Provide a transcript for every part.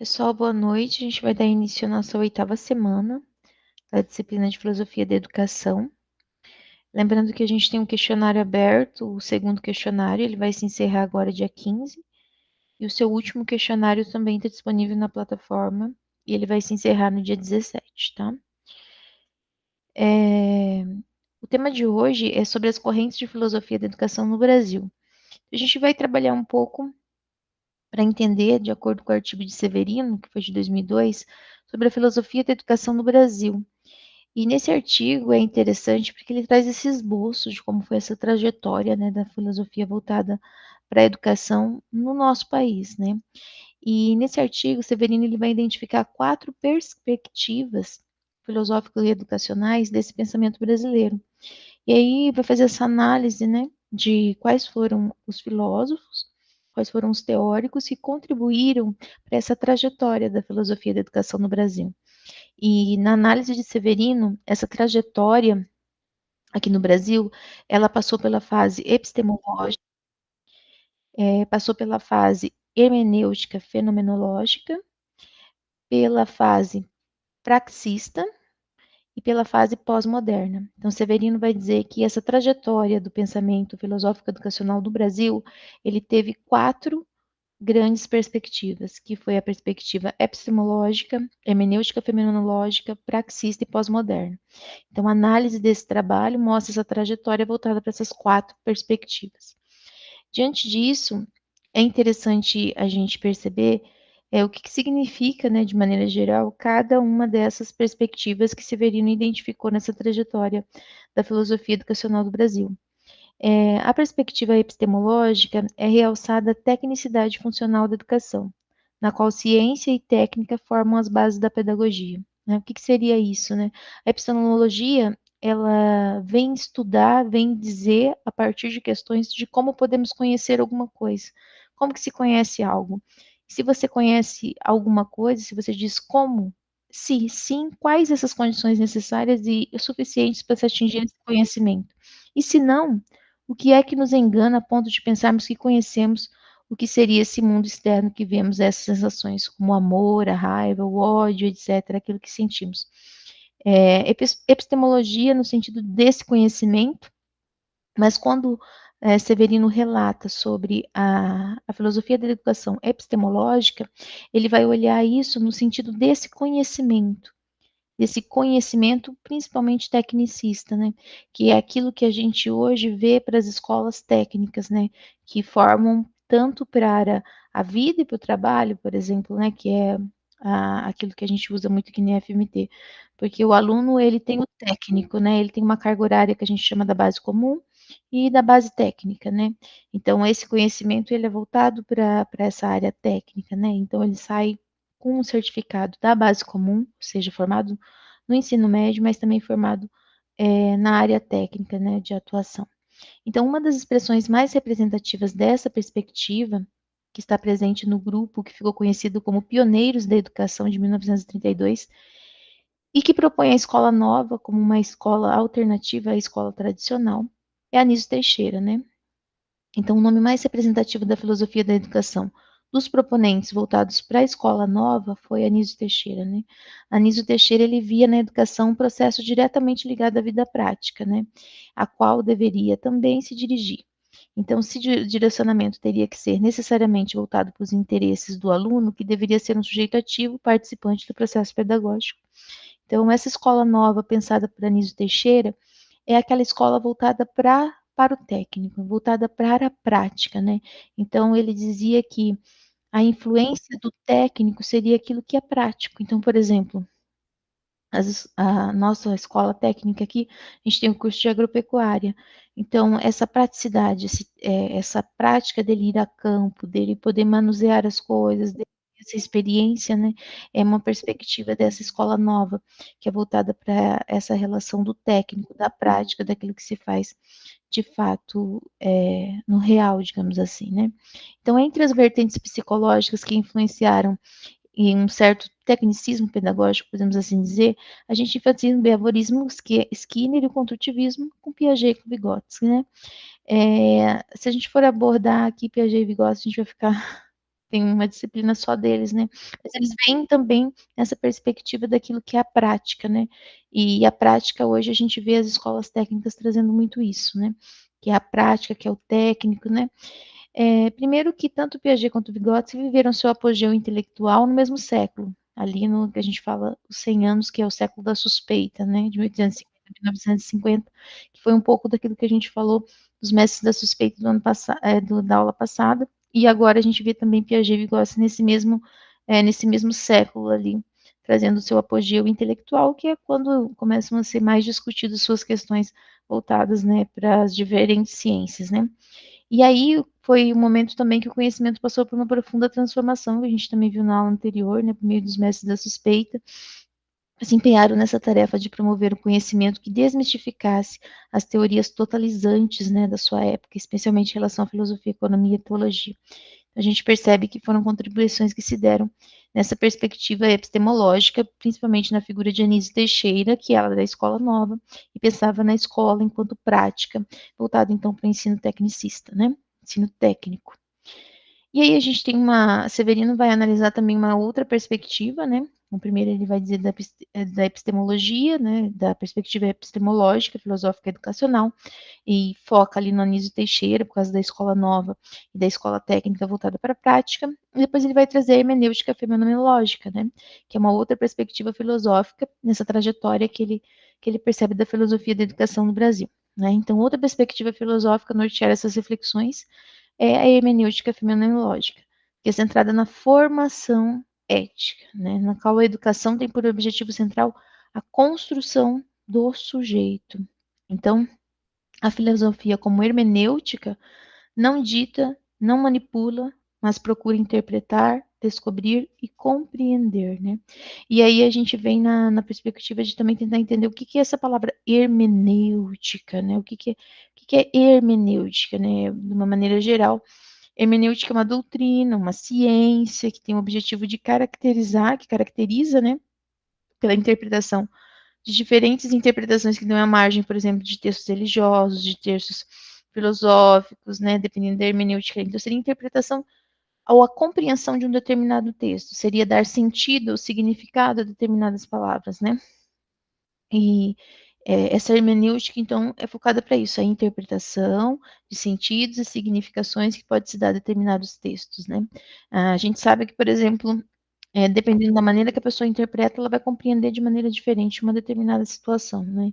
Pessoal, boa noite. A gente vai dar início à nossa 8ª semana da disciplina de Filosofia da Educação. Lembrando que a gente tem um questionário aberto, o segundo questionário, ele vai se encerrar agora dia 15, e o seu último questionário também está disponível na plataforma, e ele vai se encerrar no dia 17, tá? O tema de hoje é sobre as correntes de filosofia da educação no Brasil. A gente vai trabalhar um pouco para entender, de acordo com o artigo de Severino, que foi de 2002, sobre a filosofia da educação no Brasil. E nesse artigo é interessante porque ele traz esse esboço de como foi essa trajetória, né, da filosofia voltada para a educação no nosso país, né? E nesse artigo, Severino ele vai identificar 4 perspectivas filosóficas e educacionais desse pensamento brasileiro. E aí vai fazer essa análise, né, de quais foram os filósofos, quais foram os teóricos que contribuíram para essa trajetória da filosofia da educação no Brasil. E na análise de Severino, essa trajetória aqui no Brasil, ela passou pela fase epistemológica, passou pela fase hermenêutica fenomenológica, pela fase praxista e pela fase pós-moderna. Então, Severino vai dizer que essa trajetória do pensamento filosófico educacional do Brasil, ele teve 4 grandes perspectivas, que foi a perspectiva epistemológica, hermenêutica fenomenológica, praxista e pós-moderna. Então, a análise desse trabalho mostra essa trajetória voltada para essas 4 perspectivas. Diante disso, é interessante a gente perceber o que significa, né, de maneira geral, cada uma dessas perspectivas que Severino identificou nessa trajetória da filosofia educacional do Brasil. A perspectiva epistemológica é realçada a tecnicidade funcional da educação, na qual ciência e técnica formam as bases da pedagogia. Né? O que seria isso? Né? A epistemologia ela vem estudar, vem dizer a partir de questões de como podemos conhecer alguma coisa, como que se conhece algo. Se você conhece alguma coisa, se você diz como, se sim, quais essas condições necessárias e suficientes para se atingir esse conhecimento. E se não, o que é que nos engana a ponto de pensarmos que conhecemos o que seria esse mundo externo que vemos essas sensações, como o amor, a raiva, o ódio, etc., aquilo que sentimos. Epistemologia no sentido desse conhecimento, mas quando Severino relata sobre a filosofia da educação epistemológica, ele vai olhar isso no sentido desse conhecimento principalmente tecnicista, né? Que é aquilo que a gente hoje vê para as escolas técnicas, né? Que formam tanto para a vida e para o trabalho, por exemplo, né? Que é aquilo que a gente usa muito aqui no FMT, porque o aluno ele tem o técnico, né? Ele tem uma carga horária que a gente chama da base comum e da base técnica, né? Então esse conhecimento ele é voltado para essa área técnica, né? Então ele sai com um certificado da base comum, seja formado no ensino médio, mas também formado na área técnica, né, de atuação. Então, uma das expressões mais representativas dessa perspectiva, que está presente no grupo que ficou conhecido como Pioneiros da Educação de 1932, e que propõe a escola nova como uma escola alternativa à escola tradicional, é Anísio Teixeira, né? Então, o nome mais representativo da filosofia da educação dos proponentes voltados para a escola nova foi Anísio Teixeira, né? Anísio Teixeira, ele via na educação um processo diretamente ligado à vida prática, né? A qual deveria também se dirigir. Então, se o direcionamento teria que ser necessariamente voltado para os interesses do aluno, que deveria ser um sujeito ativo, participante do processo pedagógico. Então, essa escola nova, pensada por Anísio Teixeira, é aquela escola voltada para o técnico, voltada para a prática, né? Então, ele dizia que a influência do técnico seria aquilo que é prático. Então, por exemplo, a nossa escola técnica aqui, a gente tem o curso de agropecuária. Então, essa praticidade, essa prática dele ir a campo, dele poder manusear as coisas, essa experiência, né, é uma perspectiva dessa escola nova, que é voltada para essa relação do técnico, da prática, daquilo que se faz de fato no real, digamos assim, né. Então, entre as vertentes psicológicas que influenciaram e um certo tecnicismo pedagógico, podemos assim dizer, a gente enfatiza o behaviorismo, Skinner e o construtivismo com Piaget e com Vygotsky, né? Se a gente for abordar aqui Piaget e Vygotsky, a gente vai ficar tem uma disciplina só deles, né? Mas eles vêm também nessa perspectiva daquilo que é a prática, né? E a prática hoje a gente vê as escolas técnicas trazendo muito isso, né? Que é a prática, que é o técnico, né? Primeiro que tanto Piaget quanto Vygotsky viveram seu apogeu intelectual no mesmo século, ali no que a gente fala os 100 anos, que é o século da suspeita, né, de 1850 a 1950, que foi um pouco daquilo que a gente falou dos mestres da suspeita do ano passado, da aula passada, e agora a gente vê também Piaget e Vygotsky nesse mesmo século ali, trazendo o seu apogeu intelectual, que é quando começam a ser mais discutidas suas questões voltadas, né, para as diferentes ciências, né. E aí foi o momento também que o conhecimento passou por uma profunda transformação, que a gente também viu na aula anterior, né, por meio dos mestres da suspeita, se empenharam nessa tarefa de promover o conhecimento que desmistificasse as teorias totalizantes, né, da sua época, especialmente em relação à filosofia, economia e teologia. A gente percebe que foram contribuições que se deram nessa perspectiva epistemológica, principalmente na figura de Anísio Teixeira, que era da Escola Nova, e pensava na escola enquanto prática, voltada então para o ensino tecnicista, né? Ensino técnico. E aí a gente tem Severino vai analisar também uma outra perspectiva, né? O primeiro ele vai dizer da epistemologia, né? Da perspectiva epistemológica, filosófica e educacional, e foca ali no Anísio Teixeira, por causa da escola nova e da escola técnica voltada para a prática. E depois ele vai trazer a hermenêutica fenomenológica, né? Que é uma outra perspectiva filosófica nessa trajetória que ele percebe da filosofia da educação no Brasil. Né? Então, outra perspectiva filosófica nortear essas reflexões é a hermenêutica fenomenológica, que é centrada na formação ética, né, na qual a educação tem por objetivo central a construção do sujeito. Então, a filosofia como hermenêutica não dita, não manipula, mas procura interpretar, descobrir e compreender, né? E aí a gente vem na perspectiva de também tentar entender o que é essa palavra hermenêutica, né? O que é hermenêutica, né? De uma maneira geral, hermenêutica é uma doutrina, uma ciência que tem o objetivo de caracterizar, que caracteriza, né, pela interpretação de diferentes interpretações que dão a margem, por exemplo, de textos religiosos, de textos filosóficos, né, dependendo da hermenêutica. Então, seria a interpretação ou a compreensão de um determinado texto, seria dar sentido ou significado a determinadas palavras, né? E essa hermenêutica, então, é focada para isso, a interpretação de sentidos e significações que pode se dar a determinados textos, né? A gente sabe que, por exemplo, dependendo da maneira que a pessoa interpreta, ela vai compreender de maneira diferente uma determinada situação, né?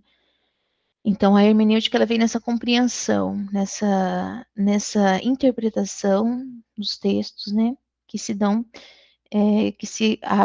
Então, a hermenêutica, ela vem nessa compreensão, nessa interpretação dos textos, né? Que se dão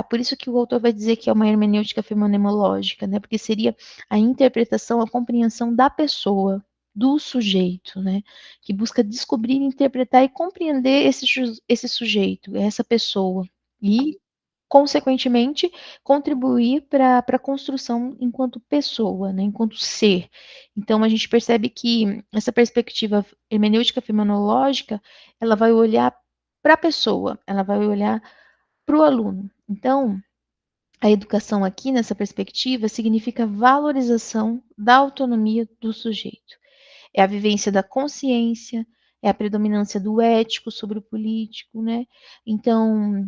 por isso que o autor vai dizer que é uma hermenêutica fenomenológica, né? Porque seria a interpretação, a compreensão da pessoa, do sujeito, né? Que busca descobrir, interpretar e compreender esse sujeito, essa pessoa. E, consequentemente, contribuir para a construção enquanto pessoa, né? Enquanto ser. Então, a gente percebe que essa perspectiva hermenêutica fenomenológica, ela vai olhar para a pessoa, ela vai olhar para o aluno. Então, a educação aqui, nessa perspectiva, significa valorização da autonomia do sujeito. É a vivência da consciência, é a predominância do ético sobre o político, né? Então,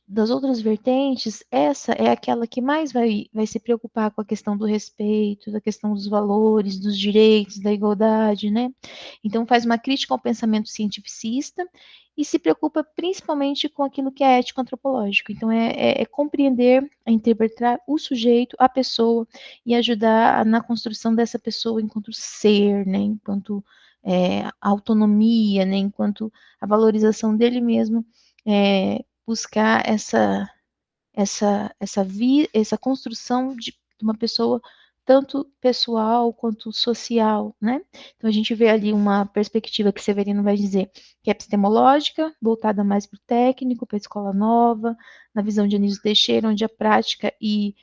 das outras vertentes, essa é aquela que mais vai se preocupar com a questão do respeito, da questão dos valores, dos direitos, da igualdade, né? Então, faz uma crítica ao pensamento cientificista e se preocupa principalmente com aquilo que é ético-antropológico. Então, é compreender, é interpretar o sujeito, a pessoa, e ajudar na construção dessa pessoa enquanto ser, né, enquanto autonomia, né, enquanto a valorização dele mesmo, buscar essa construção de uma pessoa tanto pessoal quanto social, né? Então a gente vê ali uma perspectiva que Severino vai dizer que é epistemológica, voltada mais para o técnico, para a escola nova, na visão de Anísio Teixeira, onde a prática e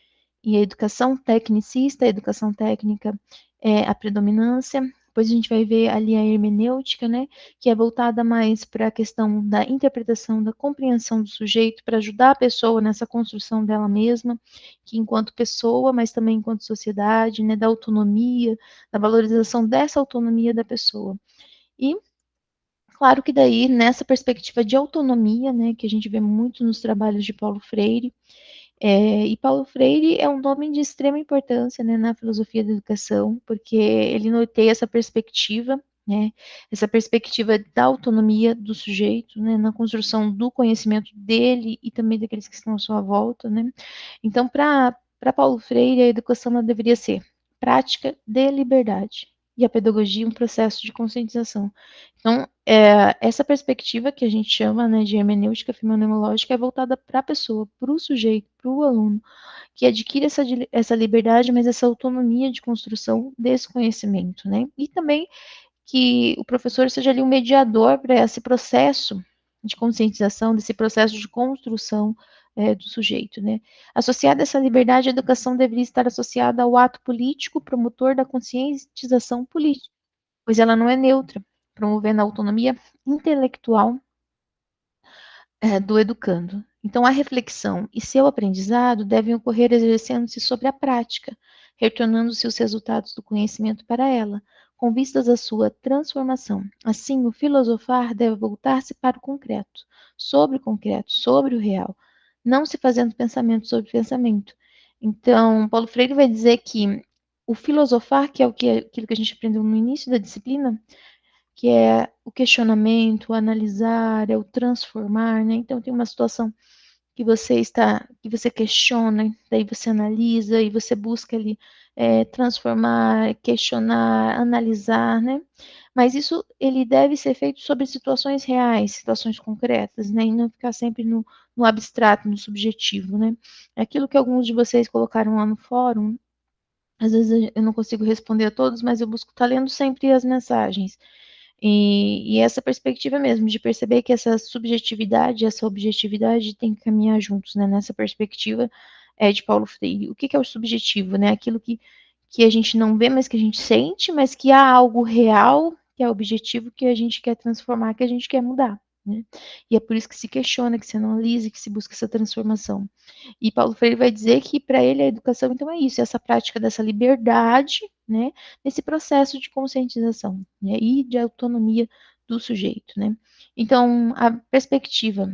a educação tecnicista, a educação técnica é a predominância. Depois a gente vai ver ali a hermenêutica, né, que é voltada mais para a questão da interpretação, da compreensão do sujeito, para ajudar a pessoa nessa construção dela mesma, que enquanto pessoa, mas também enquanto sociedade, né, da autonomia, da valorização dessa autonomia da pessoa. E claro que daí, nessa perspectiva de autonomia, né, que a gente vê muito nos trabalhos de Paulo Freire, e Paulo Freire é um nome de extrema importância, né, na filosofia da educação, porque ele norteia essa perspectiva, né, essa perspectiva da autonomia do sujeito, né, na construção do conhecimento dele e também daqueles que estão à sua volta, né. Então, para Paulo Freire, a educação ela deveria ser prática de liberdade e a pedagogia um processo de conscientização. Então, essa perspectiva que a gente chama, né, de hermenêutica fenomenológica é voltada para a pessoa, para o sujeito, para o aluno, que adquire essa liberdade, mas essa autonomia de construção desse conhecimento, né? E também que o professor seja ali um mediador para esse processo de conscientização, desse processo de construção do sujeito, né? Associada a essa liberdade, a educação deveria estar associada ao ato político promotor da conscientização política, pois ela não é neutra, promovendo a autonomia intelectual do educando. Então, a reflexão e seu aprendizado devem ocorrer exercendo-se sobre a prática, retornando-se os resultados do conhecimento para ela, com vistas à sua transformação. Assim, o filosofar deve voltar-se para o concreto, sobre o real, não se fazendo pensamento sobre pensamento. Então, Paulo Freire vai dizer que o filosofar, que é aquilo que a gente aprendeu no início da disciplina, que é o questionamento, o analisar, é o transformar, né? Então tem uma situação que você questiona, daí você analisa e você busca ali transformar, questionar, analisar, né? Mas isso ele deve ser feito sobre situações reais, situações concretas, né? E não ficar sempre no abstrato, no subjetivo, né? É aquilo que alguns de vocês colocaram lá no fórum, às vezes eu não consigo responder a todos, mas eu busco estar lendo sempre as mensagens. E essa perspectiva mesmo, de perceber que essa subjetividade e essa objetividade tem que caminhar juntos, né? Nessa perspectiva de Paulo Freire. O que é o subjetivo, né? Aquilo que a gente não vê, mas que a gente sente, mas que há algo real, que é objetivo, que a gente quer transformar, que a gente quer mudar, né? E é por isso que se questiona, que se analisa, que se busca essa transformação. E Paulo Freire vai dizer que para ele a educação então é isso, essa prática dessa liberdade, né, nesse processo de conscientização, né, e de autonomia do sujeito, né. Então, a perspectiva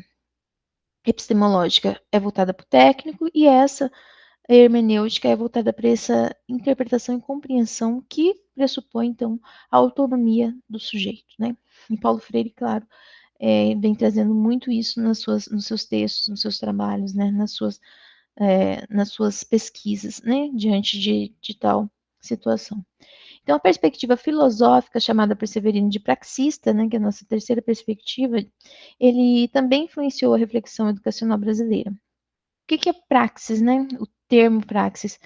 epistemológica é voltada para o técnico e essa hermenêutica é voltada para essa interpretação e compreensão que pressupõe, então, a autonomia do sujeito, né. E Paulo Freire, claro, vem trazendo muito isso nos seus textos, nos seus trabalhos, né, nas suas pesquisas, né, diante de tal situação. Então, a perspectiva filosófica, chamada por Severino de praxista, né, que é a nossa terceira perspectiva, ele também influenciou a reflexão educacional brasileira. O que é praxis, né? O termo praxis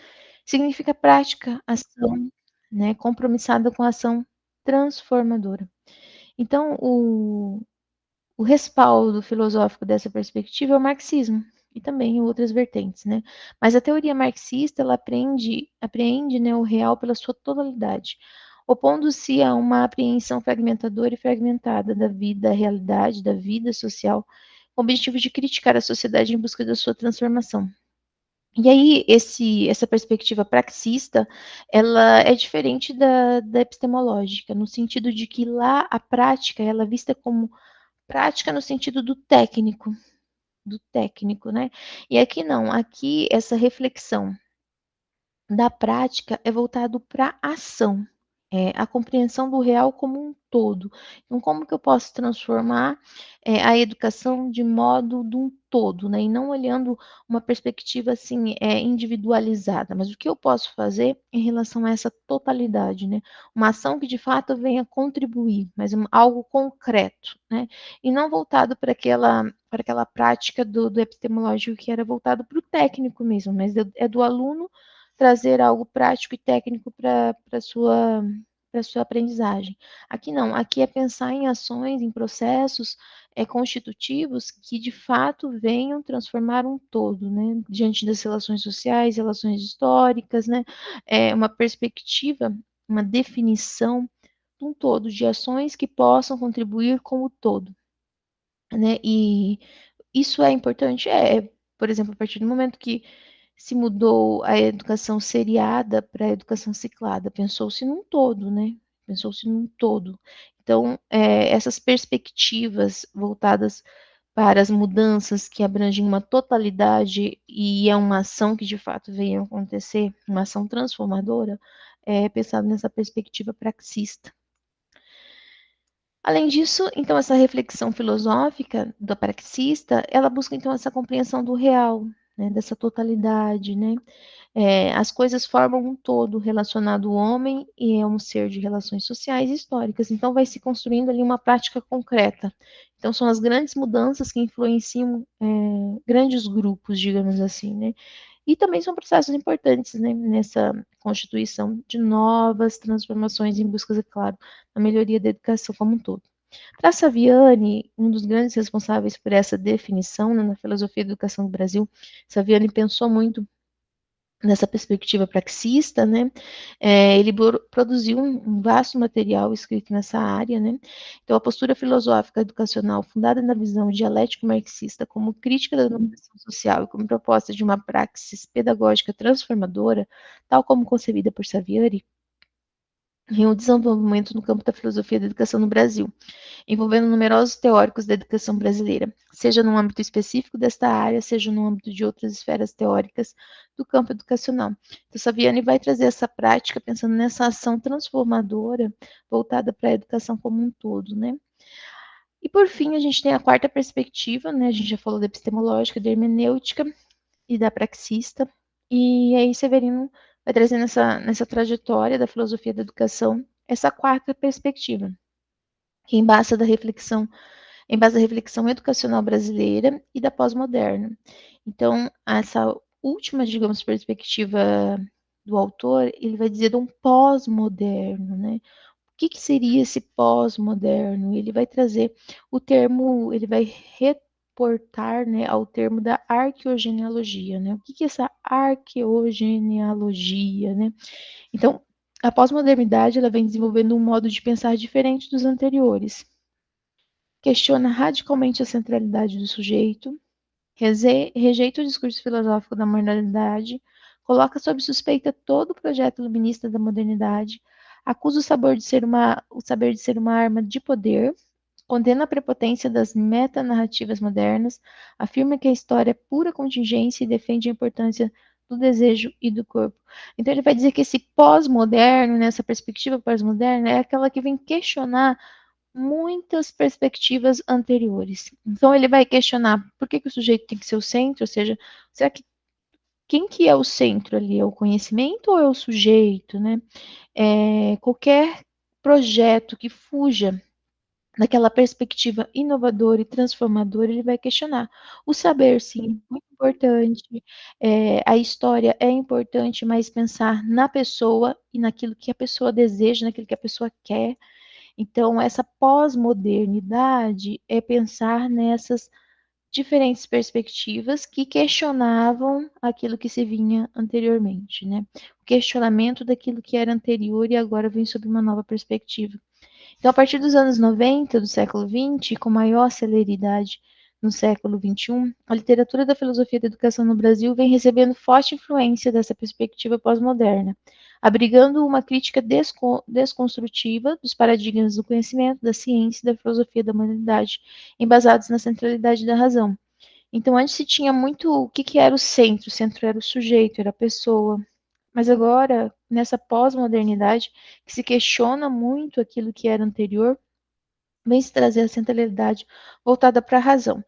significa prática, ação, né, compromissada com a ação transformadora. Então, o respaldo filosófico dessa perspectiva é o marxismo e também outras vertentes, né? Mas a teoria marxista ela apreende, né, o real pela sua totalidade, opondo-se a uma apreensão fragmentadora e fragmentada da vida, da realidade, da vida social, com o objetivo de criticar a sociedade em busca da sua transformação. E aí, essa perspectiva praxista, ela é diferente da epistemológica, no sentido de que lá a prática ela é vista como prática no sentido do técnico, né? E aqui não, aqui essa reflexão da prática é voltado para a ação, a compreensão do real como um todo. Então, como que eu posso transformar a educação de modo de um todo, né? E não olhando uma perspectiva assim individualizada, mas o que eu posso fazer em relação a essa totalidade, né? Uma ação que de fato venha contribuir, mas algo concreto, né? E não voltado para aquela prática do epistemológico que era voltado para o técnico mesmo, mas é do aluno trazer algo prático e técnico para sua aprendizagem. Aqui não, aqui é pensar em ações, em processos constitutivos que de fato venham transformar um todo, né? Diante das relações sociais, relações históricas, né? Uma perspectiva, uma definição de um todo, de ações que possam contribuir com o todo, né? E isso é importante, por exemplo, a partir do momento que se mudou a educação seriada para a educação ciclada, pensou-se num todo, né? Pensou-se num todo. Então, essas perspectivas voltadas para as mudanças que abrangem uma totalidade e é uma ação que de fato venha a acontecer, uma ação transformadora, é pensado nessa perspectiva praxista. Além disso, então, essa reflexão filosófica do praxista, ela busca, então, essa compreensão do real, né, dessa totalidade, né? As coisas formam um todo relacionado ao homem e é um ser de relações sociais e históricas. Então, vai se construindo ali uma prática concreta. Então, são as grandes mudanças que influenciam grandes grupos, digamos assim, né? E também são processos importantes, né, nessa constituição de novas transformações em busca, é claro, da melhoria da educação como um todo. Para Saviani, um dos grandes responsáveis por essa definição, né, na filosofia da educação do Brasil, Saviani pensou muito nessa perspectiva praxista, né, ele produziu um vasto material escrito nessa área, né, então a postura filosófica educacional fundada na visão dialético-marxista como crítica da dominação social e como proposta de uma praxis pedagógica transformadora, tal como concebida por Saviani, em um desenvolvimento no campo da filosofia da educação no Brasil, envolvendo numerosos teóricos da educação brasileira, seja no âmbito específico desta área, seja no âmbito de outras esferas teóricas do campo educacional. Então, Saviani vai trazer essa prática pensando nessa ação transformadora voltada para a educação como um todo, né? E por fim, a gente tem a quarta perspectiva, né? A gente já falou da epistemológica, da hermenêutica e da praxista, e aí Severino vai trazer nessa trajetória da filosofia da educação essa quarta perspectiva, que embasa da reflexão em base à reflexão educacional brasileira e da pós-moderna. Então, essa última, digamos, perspectiva do autor, ele vai dizer de um pós-moderno, né? O que seria esse pós-moderno? Ele vai trazer o termo, ele vai reportar, né, ao termo da arqueogenealogia, né? O que é essa arqueogenealogia, né? Então, a pós-modernidade, ela vem desenvolvendo um modo de pensar diferente dos anteriores, questiona radicalmente a centralidade do sujeito, rejeita o discurso filosófico da modernidade, coloca sob suspeita todo o projeto iluminista da modernidade, acusa o saber de ser uma arma de poder, condena a prepotência das metanarrativas modernas, afirma que a história é pura contingência e defende a importância do desejo e do corpo. Então ele vai dizer que esse pós-moderno, nessa perspectiva pós-moderna, é aquela que vem questionar muitas perspectivas anteriores. Então ele vai questionar por que o sujeito tem que ser o centro, ou seja, será que quem que é o centro ali? É o conhecimento ou é o sujeito, né? Qualquer projeto que fuja daquela perspectiva inovadora e transformadora, ele vai questionar. O saber, sim, é muito importante, a história é importante, mas pensar na pessoa e naquilo que a pessoa deseja, naquilo que a pessoa quer, então, essa pós-modernidade é pensar nessas diferentes perspectivas que questionavam aquilo que se vinha anteriormente, né? O questionamento daquilo que era anterior e agora vem sob uma nova perspectiva. Então, a partir dos anos 90 do século XX, com maior celeridade no século XXI, a literatura da filosofia da educação no Brasil vem recebendo forte influência dessa perspectiva pós-moderna, abrigando uma crítica desconstrutiva dos paradigmas do conhecimento, da ciência e da filosofia da humanidade, embasados na centralidade da razão. Então, antes se tinha muito o que era o centro era o sujeito, era a pessoa, mas agora, nessa pós-modernidade, que se questiona muito aquilo que era anterior, vem se trazer a centralidade voltada para a razão.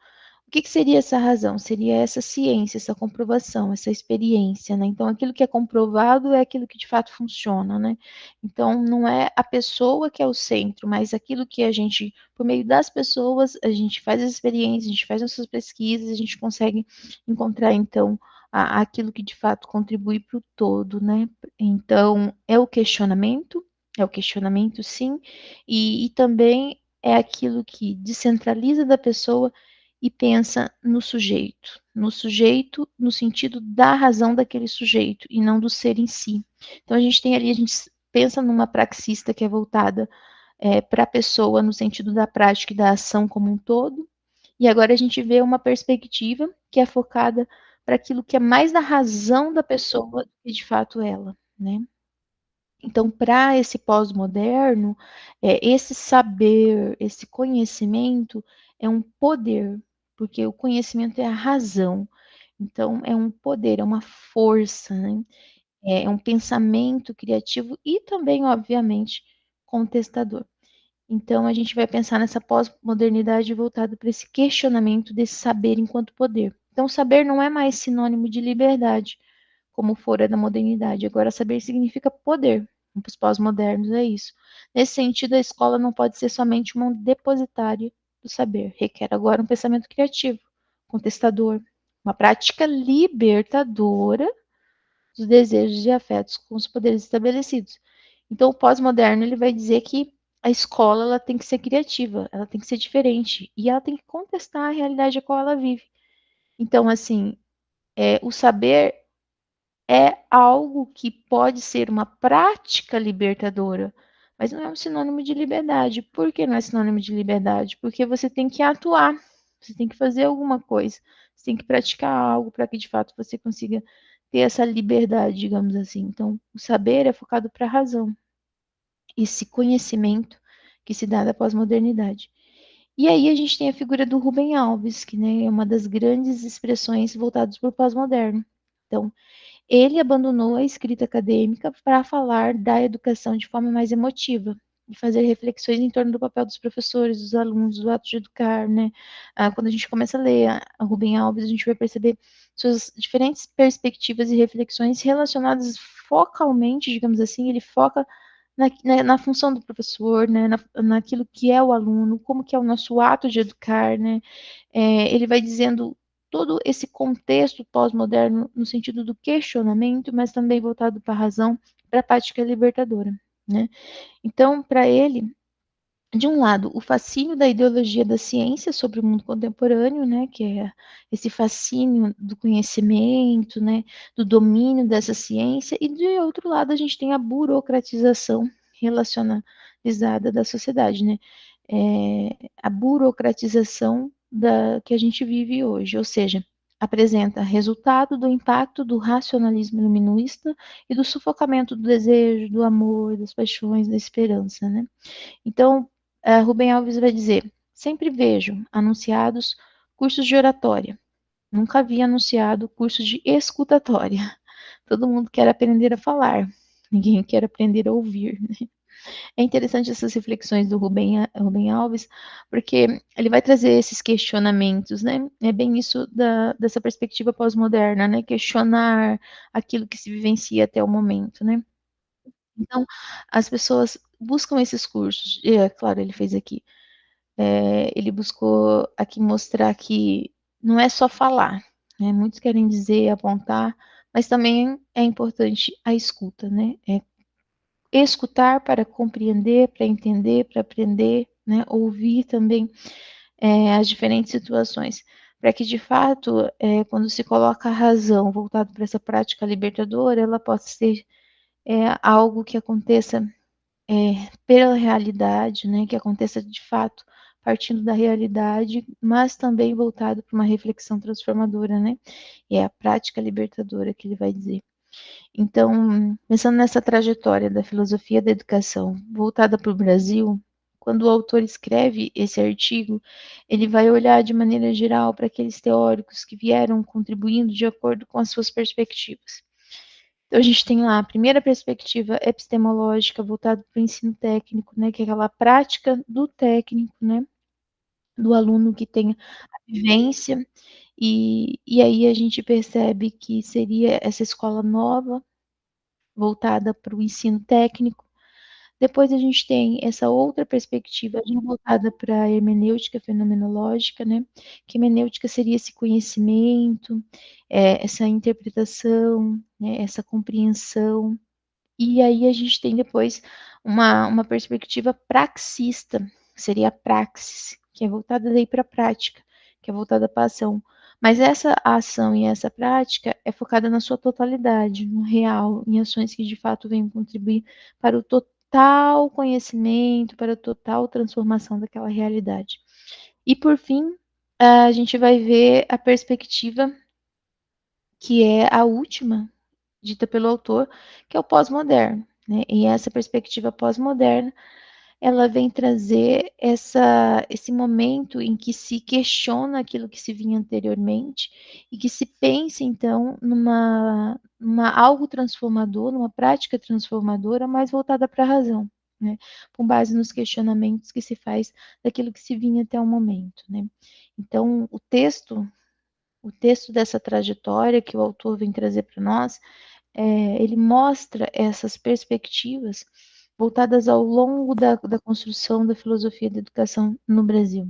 O que seria essa razão? Seria essa ciência, essa comprovação, essa experiência, né? Então, aquilo que é comprovado é aquilo que de fato funciona, né? Então, não é a pessoa que é o centro, mas aquilo que a gente, por meio das pessoas, a gente faz as experiências, a gente faz nossas pesquisas, a gente consegue encontrar, então, aquilo que de fato contribui para o todo, né? Então, é o questionamento, sim, e também é aquilo que descentraliza da pessoa e pensa no sujeito no sentido da razão daquele sujeito e não do ser em si. Então a gente tem ali, a gente pensa numa praxista que é voltada para a pessoa no sentido da prática e da ação como um todo, e agora a gente vê uma perspectiva que é focada para aquilo que é mais da razão da pessoa do que de fato ela, né? Então, para esse pós-moderno, esse saber, esse conhecimento é um poder, porque o conhecimento é a razão. Então, é um poder, é uma força, né? É um pensamento criativo e também, obviamente, contestador. Então, a gente vai pensar nessa pós-modernidade voltada para esse questionamento desse saber enquanto poder. Então, saber não é mais sinônimo de liberdade, como fora da modernidade. Agora, saber significa poder. Para os pós-modernos é isso. Nesse sentido, a escola não pode ser somente uma depositária do saber. Requer agora um pensamento criativo, contestador, uma prática libertadora dos desejos e afetos com os poderes estabelecidos. Então, o pós-moderno ele vai dizer que a escola ela tem que ser criativa, ela tem que ser diferente e ela tem que contestar a realidade a qual ela vive. Então, assim, o saber é algo que pode ser uma prática libertadora, mas não é um sinônimo de liberdade. Por que não é sinônimo de liberdade? Porque você tem que atuar, você tem que fazer alguma coisa, você tem que praticar algo para que de fato você consiga ter essa liberdade, digamos assim. Então, o saber é focado para a razão, esse conhecimento que se dá da pós-modernidade. E aí a gente tem a figura do Rubem Alves, que né, é uma das grandes expressões voltadas para o pós-moderno. Então, ele abandonou a escrita acadêmica para falar da educação de forma mais emotiva e fazer reflexões em torno do papel dos professores, dos alunos, do ato de educar, né? Quando a gente começa a ler a Rubem Alves, a gente vai perceber suas diferentes perspectivas e reflexões relacionadas focalmente, digamos assim, ele foca na função do professor, né, naquilo que é o aluno, como que é o nosso ato de educar, né, ele vai dizendo todo esse contexto pós-moderno no sentido do questionamento, mas também voltado para a razão, para a prática libertadora, né. Então, para ele, de um lado, o fascínio da ideologia da ciência sobre o mundo contemporâneo, né, que é esse fascínio do conhecimento, né, do domínio dessa ciência, e de outro lado a gente tem a burocratização relacionalizada da sociedade, né, a burocratização que a gente vive hoje, ou seja, apresenta resultado do impacto do racionalismo iluminista e do sufocamento do desejo, do amor, das paixões, da esperança, né. Então, Rubem Alves vai dizer: sempre vejo anunciados cursos de oratória. Nunca vi anunciado cursos de escutatória. Todo mundo quer aprender a falar, ninguém quer aprender a ouvir. É interessante essas reflexões do Rubem Alves, porque ele vai trazer esses questionamentos, né? É bem isso dessa perspectiva pós-moderna, né? Questionar aquilo que se vivencia até o momento, né? Então, as pessoas buscam esses cursos, e é claro, ele fez aqui. Ele buscou aqui mostrar que não é só falar, né? Muitos querem dizer, apontar, mas também é importante a escuta, né? É escutar para compreender, para entender, para aprender, né? Ouvir também as diferentes situações, para que de fato, quando se coloca a razão voltado para essa prática libertadora, ela possa ser algo que aconteça pela realidade, né, que aconteça de fato partindo da realidade, mas também voltado para uma reflexão transformadora, né? E é a prática libertadora que ele vai dizer. Então, pensando nessa trajetória da filosofia da educação voltada para o Brasil, quando o autor escreve esse artigo, ele vai olhar de maneira geral para aqueles teóricos que vieram contribuindo de acordo com as suas perspectivas. Então, a gente tem lá a primeira perspectiva epistemológica voltada para o ensino técnico, né, que é aquela prática do técnico, né, do aluno que tem a vivência, e aí a gente percebe que seria essa escola nova, voltada para o ensino técnico. Depois a gente tem essa outra perspectiva já voltada para a hermenêutica fenomenológica, né, que hermenêutica seria esse conhecimento, essa interpretação, né, essa compreensão. E aí a gente tem depois uma perspectiva praxista, que seria a praxis, que é voltada daí para a prática, que é voltada para a ação. Mas essa ação e essa prática é focada na sua totalidade, no real, em ações que de fato venham contribuir para o total conhecimento, para a total transformação daquela realidade. E por fim, a gente vai ver a perspectiva que é a última, dita pelo autor, que é o pós-moderno. né? E essa perspectiva pós-moderna, ela vem trazer esse momento em que se questiona aquilo que se vinha anteriormente e que se pensa, então, numa algo transformador, numa prática transformadora, mais voltada para a razão, né? Com base nos questionamentos que se faz daquilo que se vinha até o momento, né? Então, o texto dessa trajetória que o autor vem trazer para nós, ele mostra essas perspectivas voltadas ao longo da construção da filosofia da educação no Brasil.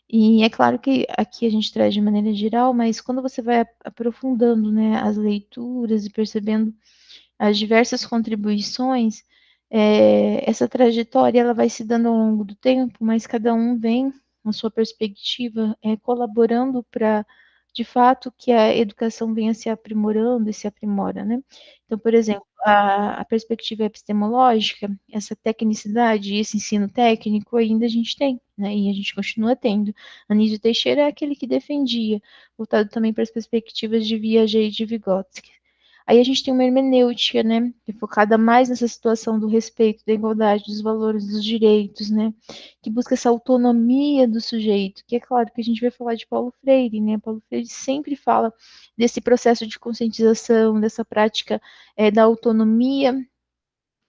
E é claro que aqui a gente traz de maneira geral, mas quando você vai aprofundando, né, as leituras e percebendo as diversas contribuições, essa trajetória ela vai se dando ao longo do tempo, mas cada um vem, na sua perspectiva, colaborando para, de fato, que a educação venha se aprimorando e se aprimora, né? Então, por exemplo, a perspectiva epistemológica, essa tecnicidade, esse ensino técnico ainda a gente tem, né? E a gente continua tendo. Anísio Teixeira é aquele que defendia, voltado também para as perspectivas de Piaget e de Vygotsky. Aí a gente tem uma hermenêutica, né, que é focada mais nessa situação do respeito, da igualdade, dos valores, dos direitos, né, que busca essa autonomia do sujeito, que é claro que a gente vai falar de Paulo Freire, né, Paulo Freire sempre fala desse processo de conscientização, dessa prática da autonomia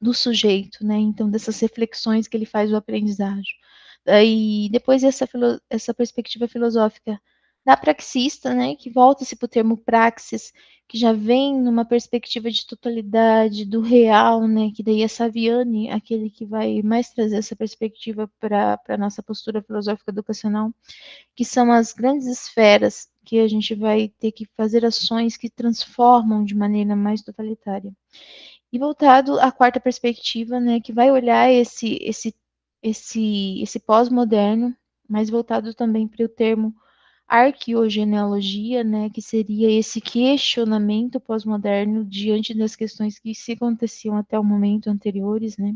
do sujeito, né, então dessas reflexões que ele faz do aprendizagem. Daí, depois essa perspectiva filosófica da praxista, né, que volta-se para o termo praxis, que já vem numa perspectiva de totalidade, do real, né, que daí é Saviani, aquele que vai mais trazer essa perspectiva para a nossa postura filosófica educacional, que são as grandes esferas que a gente vai ter que fazer ações que transformam de maneira mais totalitária. E voltado à quarta perspectiva, né, que vai olhar esse pós-moderno, mas voltado também para o termo arqueogenealogia, né, que seria esse questionamento pós-moderno diante das questões que se aconteciam até o momento anteriores, né.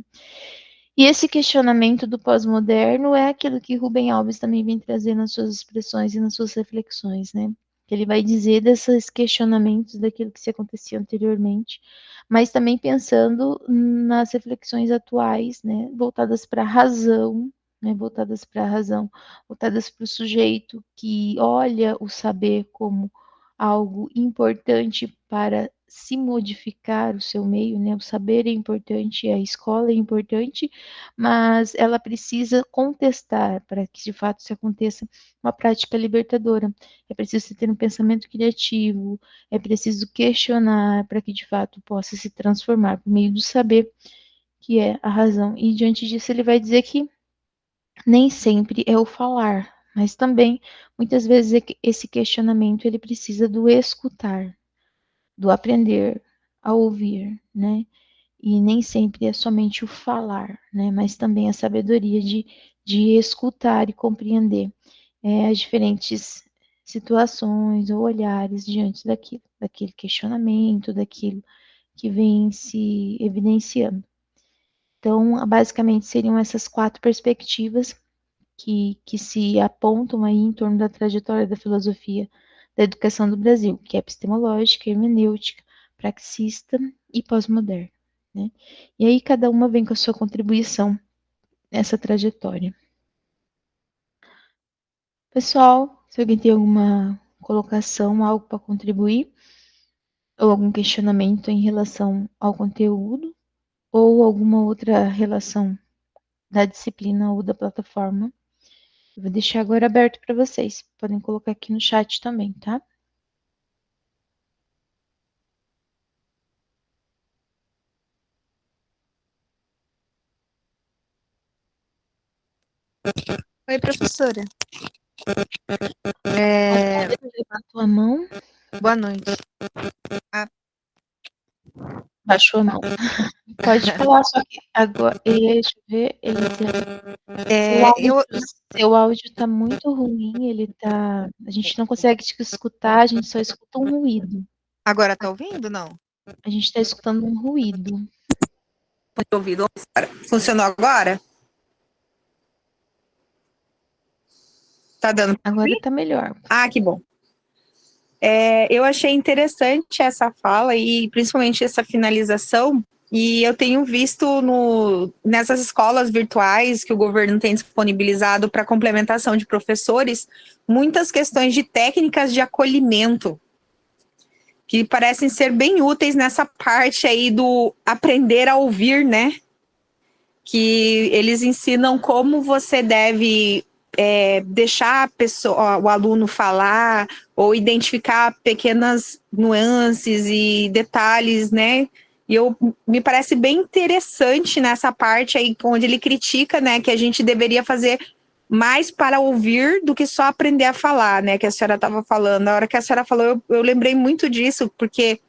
E esse questionamento do pós-moderno é aquilo que Rubem Alves também vem trazer nas suas expressões e nas suas reflexões, né? Que ele vai dizer desses questionamentos daquilo que se acontecia anteriormente, mas também pensando nas reflexões atuais, né? Voltadas para a razão, né? Voltadas para a razão, voltadas para o sujeito que olha o saber como algo importante para se modificar o seu meio, né? O saber é importante, a escola é importante, mas ela precisa contestar para que de fato se aconteça uma prática libertadora. É preciso ter um pensamento criativo, é preciso questionar para que de fato possa se transformar por meio do saber, que é a razão. E diante disso ele vai dizer que nem sempre é o falar, mas também muitas vezes esse questionamento ele precisa do escutar, do aprender a ouvir, né? E nem sempre é somente o falar, né? Mas também a sabedoria de escutar e compreender as diferentes situações ou olhares diante daquele questionamento, daquilo que vem se evidenciando. Então, basicamente, seriam essas quatro perspectivas que se apontam aí em torno da trajetória da filosofia da educação do Brasil, que é epistemológica, hermenêutica, praxista e pós-moderna, né? E aí cada uma vem com a sua contribuição nessa trajetória. Pessoal, se alguém tem alguma colocação, algo para contribuir, ou algum questionamento em relação ao conteúdo, ou alguma outra relação da disciplina ou da plataforma, eu vou deixar agora aberto para vocês. Podem colocar aqui no chat também, tá? Oi, professora. Levantou a mão. Boa noite. Baixou a mão. Pode falar, só que agora. Deixa eu ver, Elisa. Seu áudio tá muito ruim, ele tá. A gente não consegue te escutar, a gente só escuta um ruído. Agora tá ouvindo, não? A gente tá escutando um ruído. Muito ouvido. Funcionou agora? Tá dando? Agora tá melhor. Ah, que bom. Eu achei interessante essa fala e principalmente essa finalização E eu tenho visto nessas escolas virtuais que o governo tem disponibilizado para complementação de professores, muitas questões de técnicas de acolhimento, que parecem ser bem úteis nessa parte aí do aprender a ouvir, né? Que eles ensinam como você deve deixar a pessoa, o aluno falar ou identificar pequenas nuances e detalhes, né? E me parece bem interessante nessa parte aí onde ele critica, né, que a gente deveria fazer mais para ouvir do que só aprender a falar, né? Que a senhora estava falando. Na hora que a senhora falou, eu lembrei muito disso, porque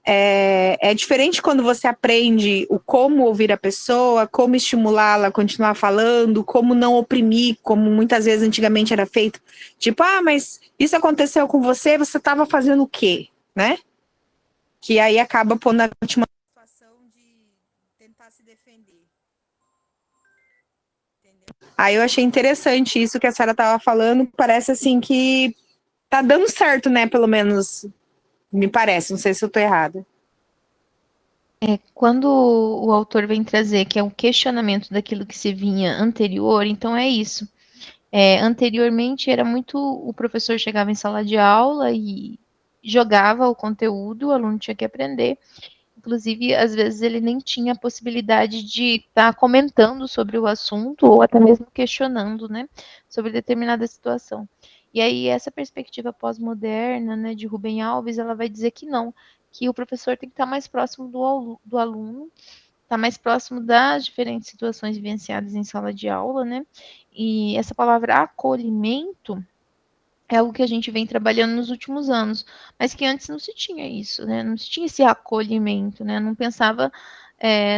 é diferente quando você aprende o como ouvir a pessoa, como estimulá-la a continuar falando, como não oprimir, como muitas vezes antigamente era feito. Tipo, mas isso aconteceu com você, você estava fazendo o quê? Né? Que aí acaba pondo a última situação de tentar se defender. Entendeu? Aí eu achei interessante isso que a Sara estava falando. Parece assim que tá dando certo, né? Pelo menos me parece. Não sei se eu tô errada. Quando o autor vem trazer que é um questionamento daquilo que se vinha anterior, então é isso. Anteriormente era muito o professor chegava em sala de aula e jogava o conteúdo, o aluno tinha que aprender. Inclusive, às vezes ele nem tinha a possibilidade de estar comentando sobre o assunto ou até mesmo questionando, né, sobre determinada situação. E aí essa perspectiva pós-moderna, né, de Rubem Alves, ela vai dizer que não, que o professor tem que estar mais próximo do aluno, estar mais próximo das diferentes situações vivenciadas em sala de aula, né? E essa palavra acolhimento é algo que a gente vem trabalhando nos últimos anos, mas que antes não se tinha isso, né? Não se tinha esse acolhimento, né? Não pensava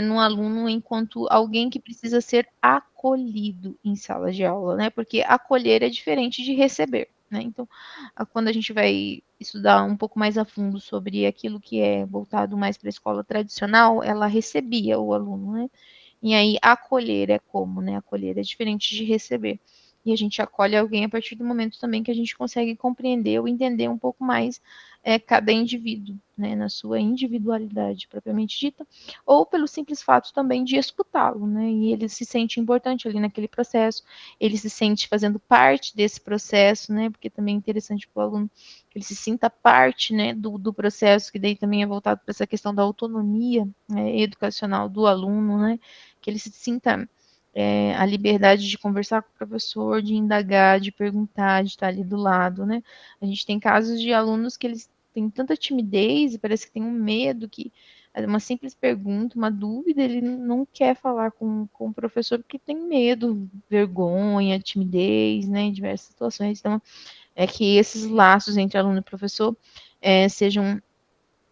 no aluno enquanto alguém que precisa ser acolhido em sala de aula, né? Porque acolher é diferente de receber, né? Então, quando a gente vai estudar um pouco mais a fundo sobre aquilo que é voltado mais para a escola tradicional, ela recebia o aluno, né? E aí, acolher é como, né? Acolher é diferente de receber. E a gente acolhe alguém a partir do momento também que a gente consegue compreender ou entender um pouco mais cada indivíduo, né, na sua individualidade propriamente dita, ou pelo simples fato também de escutá-lo, né, e ele se sente importante ali naquele processo, ele se sente fazendo parte desse processo, né, porque também é interessante para o aluno que ele se sinta parte, né, do processo, que daí também é voltado para essa questão da autonomia, né, educacional do aluno, né, que ele se sinta a liberdade de conversar com o professor, de indagar, de perguntar, de estar ali do lado, né? A gente tem casos de alunos que eles têm tanta timidez e parece que tem um medo que uma simples pergunta, uma dúvida, ele não quer falar com o professor porque tem medo, vergonha, timidez, né, em diversas situações. Então, é que esses laços entre aluno e professor sejam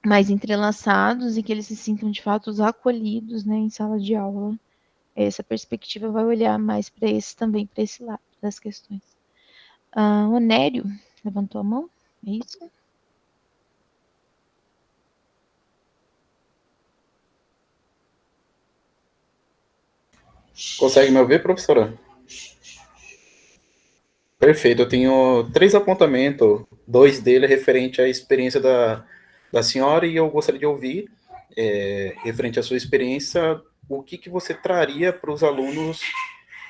mais entrelaçados e que eles se sintam de fato acolhidos, né, em sala de aula. Essa perspectiva vai olhar mais para esse também, para esse lado das questões. O Nério levantou a mão, é isso? Consegue me ouvir, professora? Perfeito, eu tenho 3 apontamentos, 2 deles referente à experiência da senhora, e eu gostaria de ouvir, referente à sua experiência, o que você traria para os alunos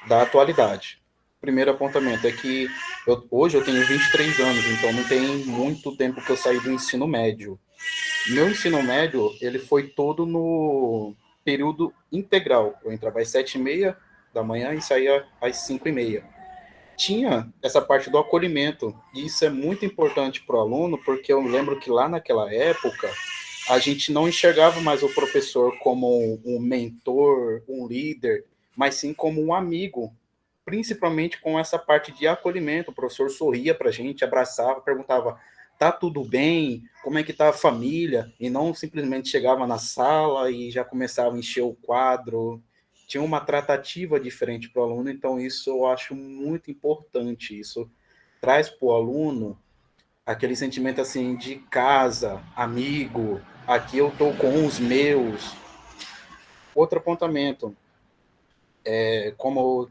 da atualidade. O primeiro apontamento é que hoje eu tenho 23 anos, então não tem muito tempo que eu saí do ensino médio. Meu ensino médio, ele foi todo no período integral. Eu entrava às 7h30 da manhã e saía às 5h30. Tinha essa parte do acolhimento, e isso é muito importante para o aluno, porque eu lembro que lá naquela época a gente não enxergava mais o professor como um mentor, um líder, mas sim como um amigo, principalmente com essa parte de acolhimento. O professor sorria para a gente, abraçava, perguntava: tá tudo bem? Como é que tá a família? E não simplesmente chegava na sala e já começava a encher o quadro. Tinha uma tratativa diferente para o aluno, então isso eu acho muito importante. Isso traz para o aluno aquele sentimento assim de casa, amigo, aqui eu estou com os meus. Outro apontamento, como eu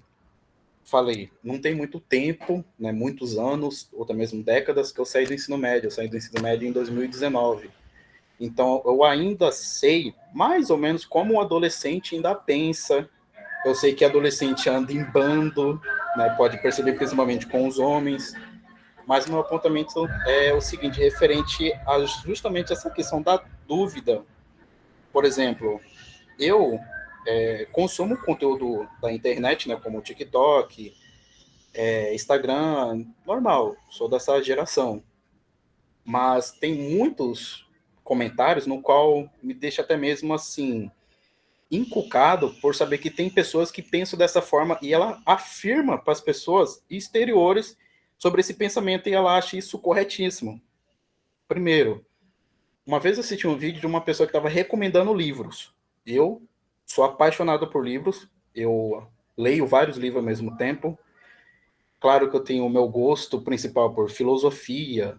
falei, não tem muito tempo, né, muitos anos, ou até mesmo décadas, que eu saí do ensino médio. Eu saí do ensino médio em 2019. Então, eu ainda sei mais ou menos como um adolescente ainda pensa. Eu sei que adolescente anda em bando, né, pode perceber principalmente com os homens. Mas meu apontamento é o seguinte, referente a justamente essa questão da dúvida. Por exemplo, eu consumo conteúdo da internet, né, como TikTok, Instagram, normal, sou dessa geração. Mas tem muitos comentários no qual me deixa até mesmo assim encucado por saber que tem pessoas que pensam dessa forma e ela afirma para as pessoas exteriores sobre esse pensamento e ela acha isso corretíssimo. Primeiro, uma vez eu assisti um vídeo de uma pessoa que estava recomendando livros. Eu sou apaixonado por livros, eu leio vários livros ao mesmo tempo. Claro que eu tenho o meu gosto principal por filosofia,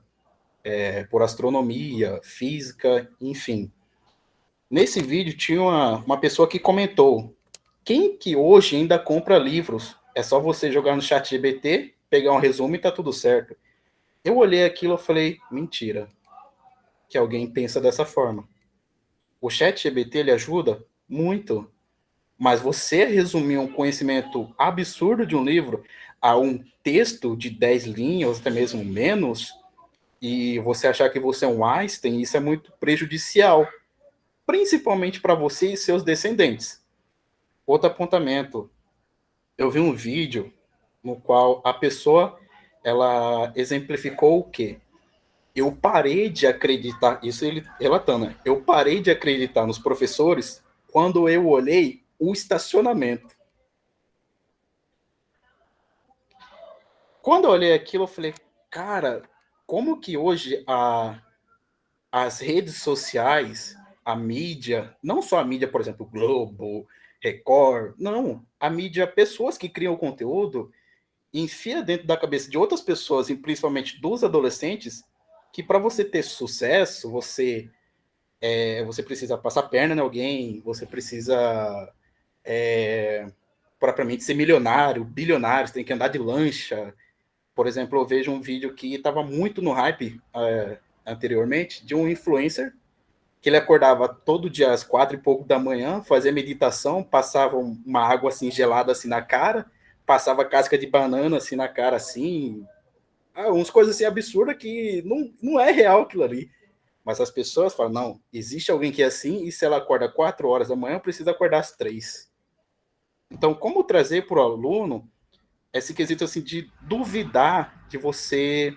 por astronomia, física, enfim. Nesse vídeo tinha uma pessoa que comentou: quem que hoje ainda compra livros? É só você jogar no chat GBT, pegar um resumo e tá tudo certo. Eu olhei aquilo e falei, mentira, que alguém pensa dessa forma. O chat GBT ele ajuda muito, mas você resumir um conhecimento absurdo de um livro a um texto de 10 linhas, até mesmo menos, e você achar que você é um Einstein, isso é muito prejudicial, principalmente para você e seus descendentes. Outro apontamento, eu vi um vídeo no qual a pessoa ela exemplificou o quê? Eu parei de acreditar, isso ele relatando, né? Eu parei de acreditar nos professores quando eu olhei o estacionamento. Quando eu olhei aquilo, eu falei, cara, como que hoje as redes sociais, a mídia, não só a mídia, por exemplo, Globo, Record, não, a mídia, pessoas que criam conteúdo, enfia dentro da cabeça de outras pessoas, e principalmente dos adolescentes, que para você ter sucesso, você precisa passar perna em alguém, você precisa propriamente ser milionário, bilionário, você tem que andar de lancha. Por exemplo, eu vejo um vídeo que estava muito no hype anteriormente, de um influencer, que ele acordava todo dia às 4 e pouco da manhã, fazia meditação, passava uma água assim gelada assim na cara, passava casca de banana assim na cara, assim, umas coisas assim absurdas que não é real aquilo ali. Mas as pessoas falam, não, existe alguém que é assim, e se ela acorda 4 horas da manhã, precisa acordar às 3. Então, como trazer para o aluno esse quesito assim, de duvidar de você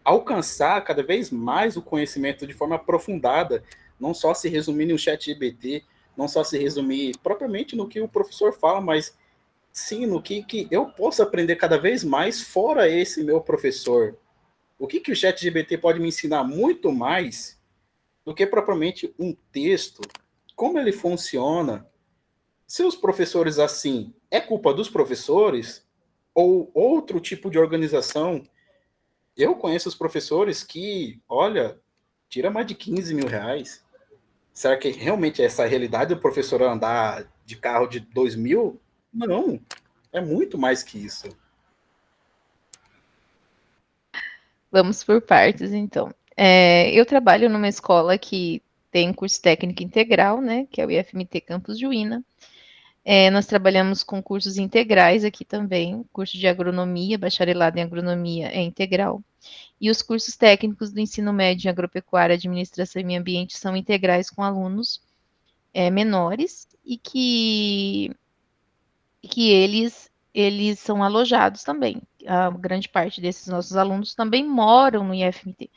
alcançar cada vez mais o conhecimento de forma aprofundada, não só se resumir no chat GPT, não só se resumir propriamente no que o professor fala, mas sim no que eu posso aprender cada vez mais fora esse meu professor. O que o chat GPT pode me ensinar muito mais do que propriamente um texto, como ele funciona. Se os professores assim, é culpa dos professores ou outro tipo de organização? Eu conheço os professores que, olha, tira mais de 15 mil reais. Será que realmente é essa a realidade do professor andar de carro de 2 mil? Não, é muito mais que isso. Vamos por partes, então. Eu trabalho numa escola que tem curso técnico integral, né, que é o IFMT Campus Juína. Nós trabalhamos com cursos integrais aqui também, curso de agronomia, bacharelado em agronomia é integral. E os cursos técnicos do ensino médio em agropecuária, administração e meio ambiente são integrais com alunos menores e que eles são alojados também. A grande parte desses nossos alunos também moram no IFMT.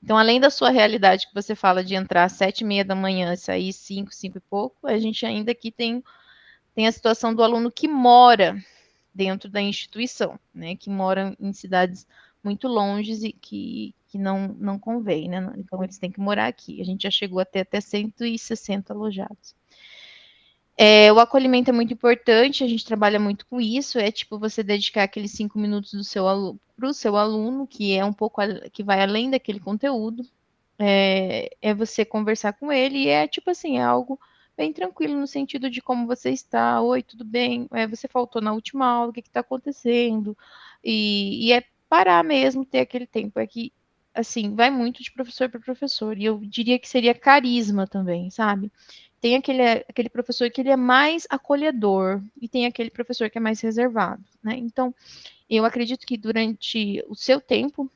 Então, além da sua realidade que você fala de entrar às 7h30 da manhã e sair 5, 5 e pouco, a gente ainda aqui tem a situação do aluno que mora dentro da instituição, né? Que mora em cidades muito longes e que não convém, né? Então, eles têm que morar aqui. A gente já chegou até 160 alojados. O acolhimento é muito importante, a gente trabalha muito com isso, é tipo você dedicar aqueles 5 minutos para o seu aluno, que é um pouco, que vai além daquele conteúdo, você conversar com ele, e é tipo assim, é algo bem tranquilo no sentido de como você está, oi, tudo bem? Você faltou na última aula, o que está acontecendo? E é parar mesmo, ter aquele tempo, é que assim, vai muito de professor para professor, e eu diria que seria carisma também, sabe? Tem aquele professor que ele é mais acolhedor, e tem aquele professor que é mais reservado, né? Então, eu acredito que durante o seu tempo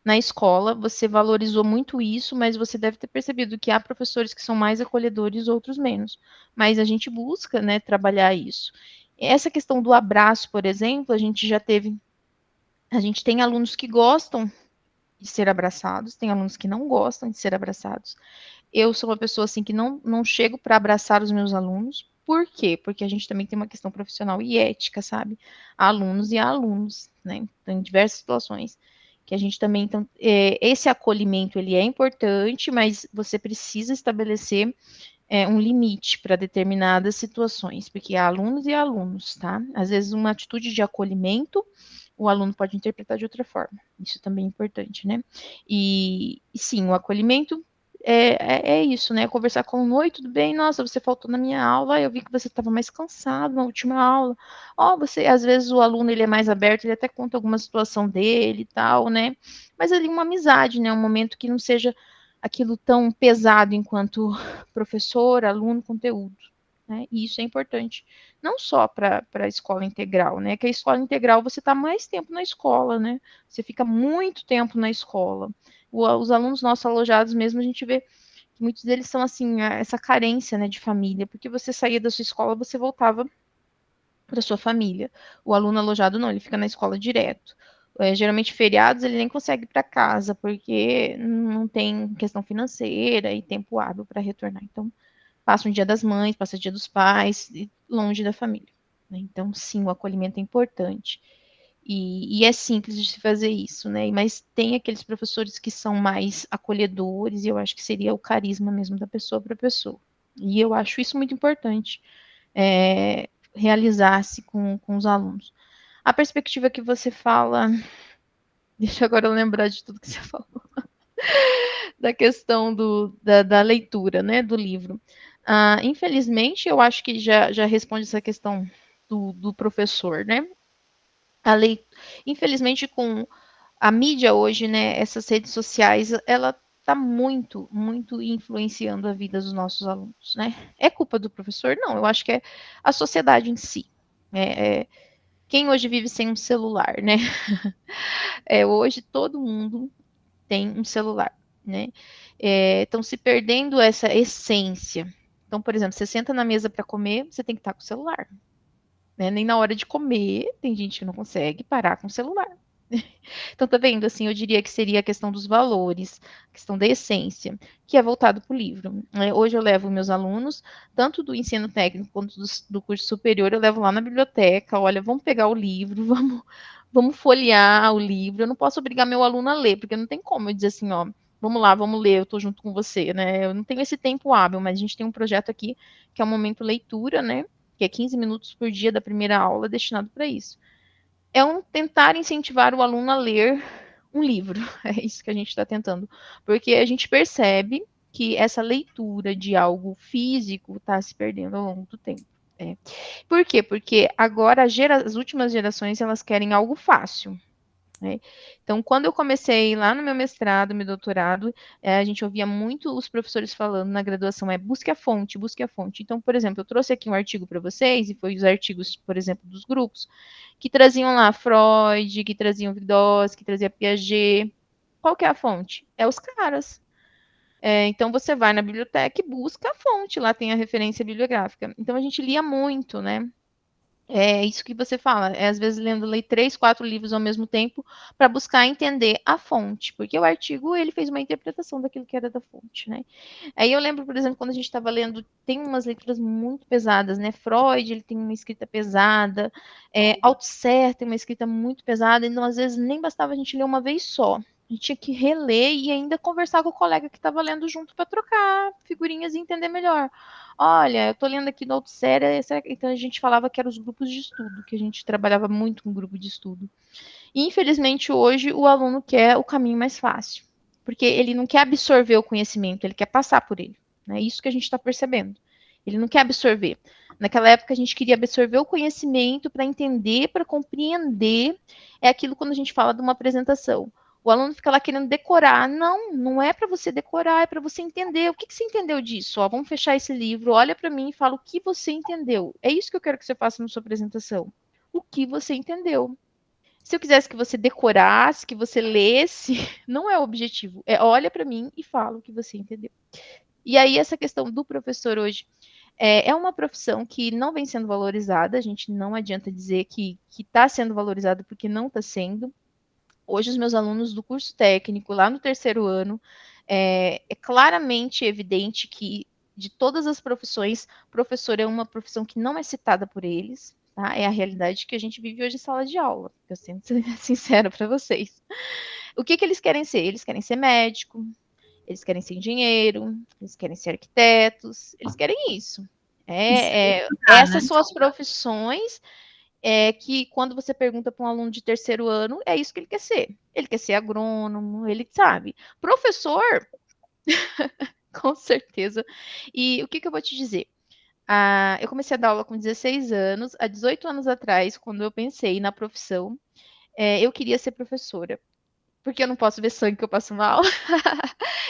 na escola, você valorizou muito isso, mas você deve ter percebido que há professores que são mais acolhedores, outros menos. Mas a gente busca, né, trabalhar isso. Essa questão do abraço, por exemplo, a gente tem alunos que gostam de ser abraçados, tem alunos que não gostam de ser abraçados. Eu sou uma pessoa assim que não chego para abraçar os meus alunos. Por quê? Porque a gente também tem uma questão profissional e ética, sabe? Há alunos e há alunos, né? Então, em diversas situações que a gente também, então, esse acolhimento ele é importante, mas você precisa estabelecer um limite para determinadas situações, porque há alunos e há alunos, tá? Às vezes uma atitude de acolhimento o aluno pode interpretar de outra forma. Isso também é importante, né? E sim, o acolhimento é isso, né? Conversar com oi, tudo bem? Nossa, você faltou na minha aula, eu vi que você estava mais cansado na última aula. Ó, você, às vezes o aluno ele é mais aberto, ele até conta alguma situação dele e tal, né? Mas ali uma amizade, né? Um momento que não seja aquilo tão pesado enquanto professor, aluno, conteúdo. Né? E isso é importante, não só para a escola integral, né? Que a escola integral você está mais tempo na escola, né? Você fica muito tempo na escola. Os alunos nossos alojados mesmo, a gente vê que muitos deles são assim, essa carência, né, de família, porque você saía da sua escola, você voltava para sua família. O aluno alojado não, ele fica na escola direto. Geralmente feriados ele nem consegue ir para casa, porque não tem questão financeira e tempo hábil para retornar. Então, passa um dia das mães, passa o dia dos pais, longe da família. Né? Então, sim, o acolhimento é importante. E é simples de se fazer isso, né? Mas tem aqueles professores que são mais acolhedores, e eu acho que seria o carisma mesmo da pessoa para pessoa. E eu acho isso muito importante, realizar-se com os alunos. A perspectiva que você fala, deixa agora eu lembrar de tudo que você falou, da questão da leitura, né, do livro. Infelizmente, eu acho que já responde essa questão do professor, né? Infelizmente, com a mídia hoje, né, essas redes sociais, ela está muito, muito influenciando a vida dos nossos alunos, né? É culpa do professor? Não, eu acho que é a sociedade em si. Quem hoje vive sem um celular, né? Hoje todo mundo tem um celular, né? Estão se perdendo essa essência. Então, por exemplo, você senta na mesa para comer, você tem que estar com o celular. Né? Nem na hora de comer, tem gente que não consegue parar com o celular. Então, tá vendo? Assim, eu diria que seria a questão dos valores, a questão da essência, que é voltado para o livro. Hoje eu levo meus alunos, tanto do ensino técnico quanto do curso superior, eu levo lá na biblioteca, olha, vamos pegar o livro, vamos folhear o livro. Eu não posso obrigar meu aluno a ler, porque não tem como eu dizer assim, ó, vamos lá, vamos ler, eu estou junto com você, né? Eu não tenho esse tempo hábil, mas a gente tem um projeto aqui que é o Momento Leitura, né? Que é 15 minutos por dia da primeira aula destinado para isso. É tentar incentivar o aluno a ler um livro. É isso que a gente está tentando. Porque a gente percebe que essa leitura de algo físico está se perdendo ao longo do tempo. Por quê? Porque agora as últimas gerações elas querem algo fácil. Né? Então, quando eu comecei lá no meu mestrado, meu doutorado, a gente ouvia muito os professores falando na graduação, busque a fonte, busque a fonte. Então, por exemplo, eu trouxe aqui um artigo para vocês, e foi os artigos, por exemplo, dos grupos, que traziam lá Freud, que traziam Vygotsky, que trazia Piaget. Qual que é a fonte? É os caras. Então, você vai na biblioteca e busca a fonte, lá tem a referência bibliográfica. Então, a gente lia muito, né? É isso que você fala, às vezes leio 3, 4 livros ao mesmo tempo para buscar entender a fonte, porque o artigo ele fez uma interpretação daquilo que era da fonte, né? Aí eu lembro, por exemplo, quando a gente estava lendo, tem umas leituras muito pesadas, né? Freud, ele tem uma escrita pesada, Althusser tem uma escrita muito pesada, então às vezes nem bastava a gente ler uma vez só. A gente tinha que reler e ainda conversar com o colega que estava lendo junto para trocar figurinhas e entender melhor. Olha, eu estou lendo aqui no Althusser, então a gente falava que eram os grupos de estudo, que a gente trabalhava muito com grupo de estudo. E, infelizmente, hoje o aluno quer o caminho mais fácil, porque ele não quer absorver o conhecimento, ele quer passar por ele. É né? Isso que a gente está percebendo. Ele não quer absorver. Naquela época a gente queria absorver o conhecimento para entender, para compreender. É aquilo quando a gente fala de uma apresentação. O aluno fica lá querendo decorar. Não, não é para você decorar, é para você entender. O que você entendeu disso? Ó, vamos fechar esse livro, olha para mim e fala o que você entendeu. É isso que eu quero que você faça na sua apresentação. O que você entendeu. Se eu quisesse que você decorasse, que você lesse, não é o objetivo. É olha para mim e fala o que você entendeu. E aí, essa questão do professor hoje é uma profissão que não vem sendo valorizada. A gente não adianta dizer que está sendo valorizada porque não está sendo. Hoje, os meus alunos do curso técnico, lá no terceiro ano, é claramente evidente que, de todas as profissões, professor é uma profissão que não é citada por eles. Tá? É a realidade que a gente vive hoje em sala de aula. Eu sendo sincera para vocês. O que eles querem ser? Eles querem ser médico, eles querem ser engenheiro, eles querem ser arquitetos, eles querem isso. Essas são as profissões que, quando você pergunta para um aluno de terceiro ano, é isso que ele quer ser. Ele quer ser agrônomo, ele sabe. Professor, com certeza. E o que eu vou te dizer? Eu comecei a dar aula com 16 anos. Há 18 anos atrás, quando eu pensei na profissão, eu queria ser professora. Porque eu não posso ver sangue que eu passo mal.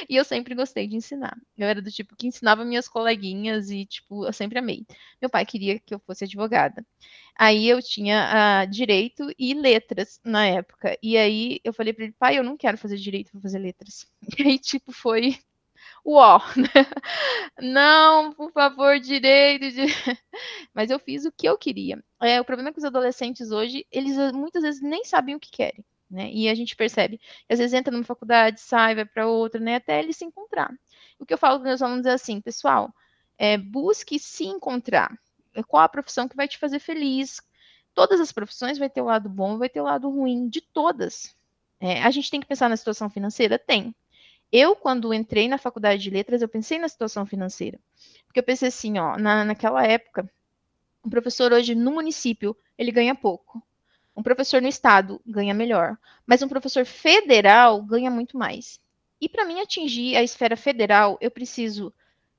E eu sempre gostei de ensinar. Eu era do tipo que ensinava minhas coleguinhas e, tipo, eu sempre amei. Meu pai queria que eu fosse advogada. Aí eu tinha direito e letras na época. E aí eu falei para ele, pai, eu não quero fazer direito, vou fazer letras. E aí, tipo, foi uó, né? Não, por favor, direito. Mas eu fiz o que eu queria. O problema é que os adolescentes hoje, eles muitas vezes nem sabem o que querem. Né? E a gente percebe que às vezes entra numa faculdade, sai, vai para outra, né? Até ele se encontrar. O que eu falo para meus alunos é assim, pessoal, busque se encontrar. Qual a profissão que vai te fazer feliz? Todas as profissões vai ter o lado bom, vai ter o lado ruim, de todas. A gente tem que pensar na situação financeira? Tem. Eu, quando entrei na faculdade de letras, eu pensei na situação financeira. Porque eu pensei assim, ó, naquela época, um professor hoje no município, ele ganha pouco. Um professor no estado ganha melhor. Mas um professor federal ganha muito mais. E para mim atingir a esfera federal, eu preciso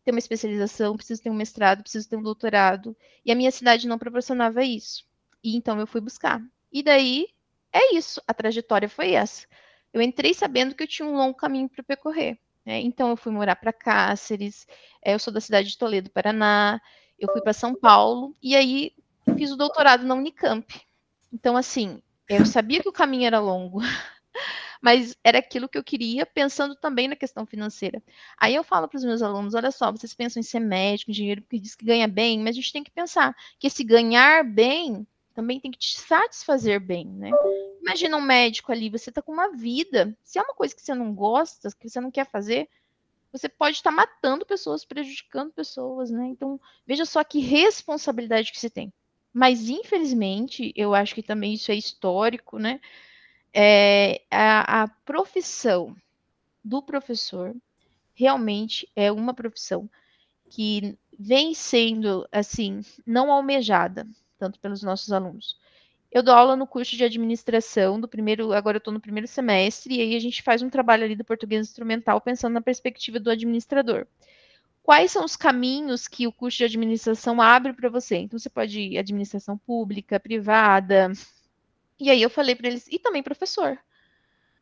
ter uma especialização, preciso ter um mestrado, preciso ter um doutorado. E a minha cidade não proporcionava isso. E então eu fui buscar. E daí é isso. A trajetória foi essa. Eu entrei sabendo que eu tinha um longo caminho para percorrer. Né? Então eu fui morar para Cáceres. Eu sou da cidade de Toledo, Paraná. Eu fui para São Paulo. E aí fiz o doutorado na Unicamp. Então, assim, eu sabia que o caminho era longo, mas era aquilo que eu queria, pensando também na questão financeira. Aí eu falo para os meus alunos: olha só, vocês pensam em ser médico, engenheiro, porque diz que ganha bem, mas a gente tem que pensar que esse ganhar bem também tem que te satisfazer bem, né? Imagina um médico ali, você está com uma vida. Se é uma coisa que você não gosta, que você não quer fazer, você pode estar matando pessoas, prejudicando pessoas, né? Então, veja só que responsabilidade que você tem. Mas, infelizmente, eu acho que também isso é histórico, né? A profissão do professor realmente é uma profissão que vem sendo, assim, não almejada, tanto pelos nossos alunos. Eu dou aula no curso de administração do primeiro, agora eu estou no primeiro semestre, e aí a gente faz um trabalho ali do português instrumental pensando na perspectiva do administrador. Quais são os caminhos que o curso de administração abre para você? Então, você pode ir administração pública, privada. E aí eu falei para eles, e também professor.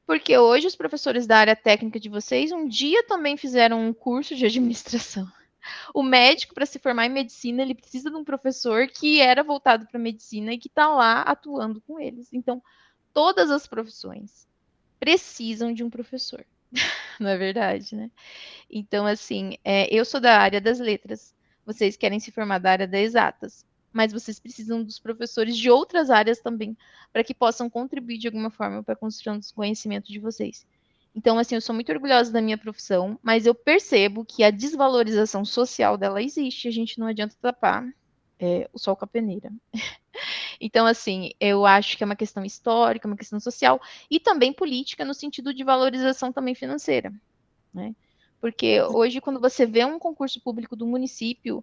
Porque hoje os professores da área técnica de vocês um dia também fizeram um curso de administração. O médico, para se formar em medicina, ele precisa de um professor que era voltado para medicina e que está lá atuando com eles. Então, todas as profissões precisam de um professor. Não é verdade, né? Então, assim, eu sou da área das letras, vocês querem se formar da área das exatas, mas vocês precisam dos professores de outras áreas também, para que possam contribuir de alguma forma para a construção dos conhecimentos de vocês. Então, assim, eu sou muito orgulhosa da minha profissão, mas eu percebo que a desvalorização social dela existe, a gente não adianta tapar o sol com a peneira. Então, assim, eu acho que é uma questão histórica, uma questão social e também política, no sentido de valorização também financeira, né? Porque hoje, quando você vê um concurso público do município,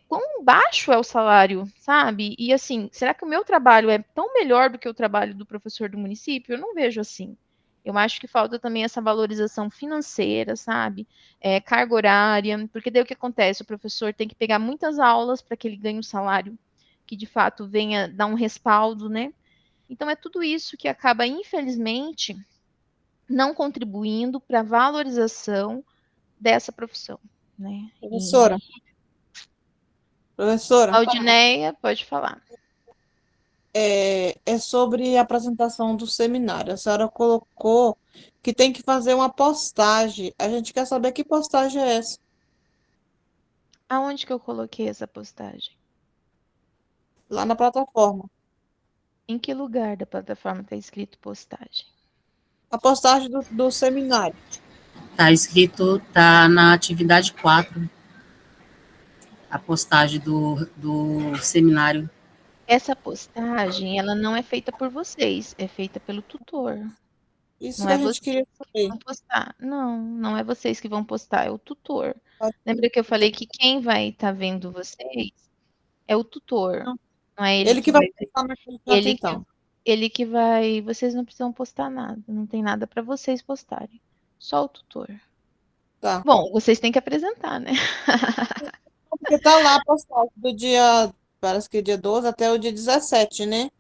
quão baixo é o salário, sabe? E assim, será que o meu trabalho é tão melhor do que o trabalho do professor do município? Eu não vejo assim. Eu acho que falta também essa valorização financeira, sabe? Carga horária, porque daí o que acontece? O professor tem que pegar muitas aulas para que ele ganhe um salário que de fato venha dar um respaldo, né? Então é tudo isso que acaba, infelizmente, não contribuindo para a valorização dessa profissão, né? Professora, professora, Aldineia, pode falar. é sobre a apresentação do seminário. A senhora colocou que tem que fazer uma postagem. A gente quer saber que postagem é essa. Aonde que eu coloquei essa postagem? Lá na plataforma. Em que lugar da plataforma está escrito postagem? A postagem do seminário. Tá escrito, tá na atividade 4, a postagem do seminário. Essa postagem, ela não é feita por vocês, é feita pelo tutor. Isso Não que é a gente queria vocês que saber. vão postar. Não, não é vocês que vão postar, é o tutor. Pode- Lembra que eu falei que quem vai estar vendo vocês é o tutor. Não é ele Ele que que vai vai ver. postar naquele canto, Ele que, então. ele que vai. Vocês não precisam postar nada. Não tem nada para vocês postarem. Só o tutor. Tá. Bom, vocês têm que apresentar, né? Porque tá lá a postagem do dia, parece que dia 12 até o dia 17, né?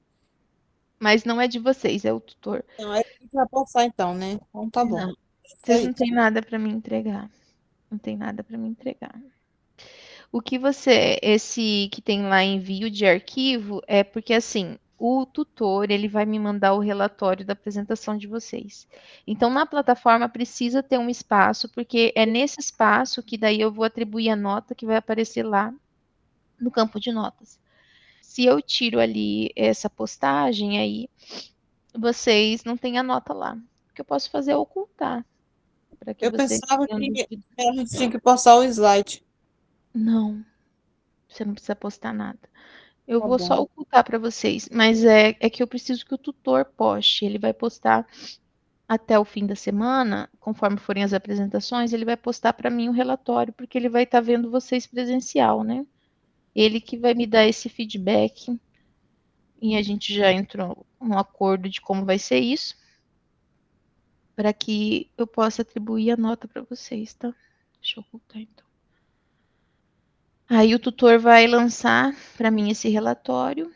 Mas não é de vocês, é o tutor. Então, é ele que vai postar, então, né? Então tá bom. Não. Isso Vocês aí. não têm nada para me entregar. Não tem nada para me entregar. O que você, esse que tem lá envio de arquivo, é porque assim, o tutor, ele vai me mandar o relatório da apresentação de vocês. Então, na plataforma precisa ter um espaço, porque é nesse espaço que daí eu vou atribuir a nota que vai aparecer lá no campo de notas. Se eu tiro ali essa postagem, aí vocês não têm a nota lá. O que eu posso fazer é ocultar, para que Eu vocês pensava tenham que dúvida. a gente tinha que postar o slide. Não, você não precisa postar nada. Eu Tá vou só bom. ocultar para vocês, mas é que eu preciso que o tutor poste. Ele vai postar até o fim da semana, conforme forem as apresentações, ele vai postar para mim o relatório, porque ele vai estar vendo vocês presencial, né? Ele que vai me dar esse feedback e a gente já entrou num acordo de como vai ser isso, para que eu possa atribuir a nota para vocês, tá? Deixa eu ocultar então. Aí o tutor vai lançar para mim esse relatório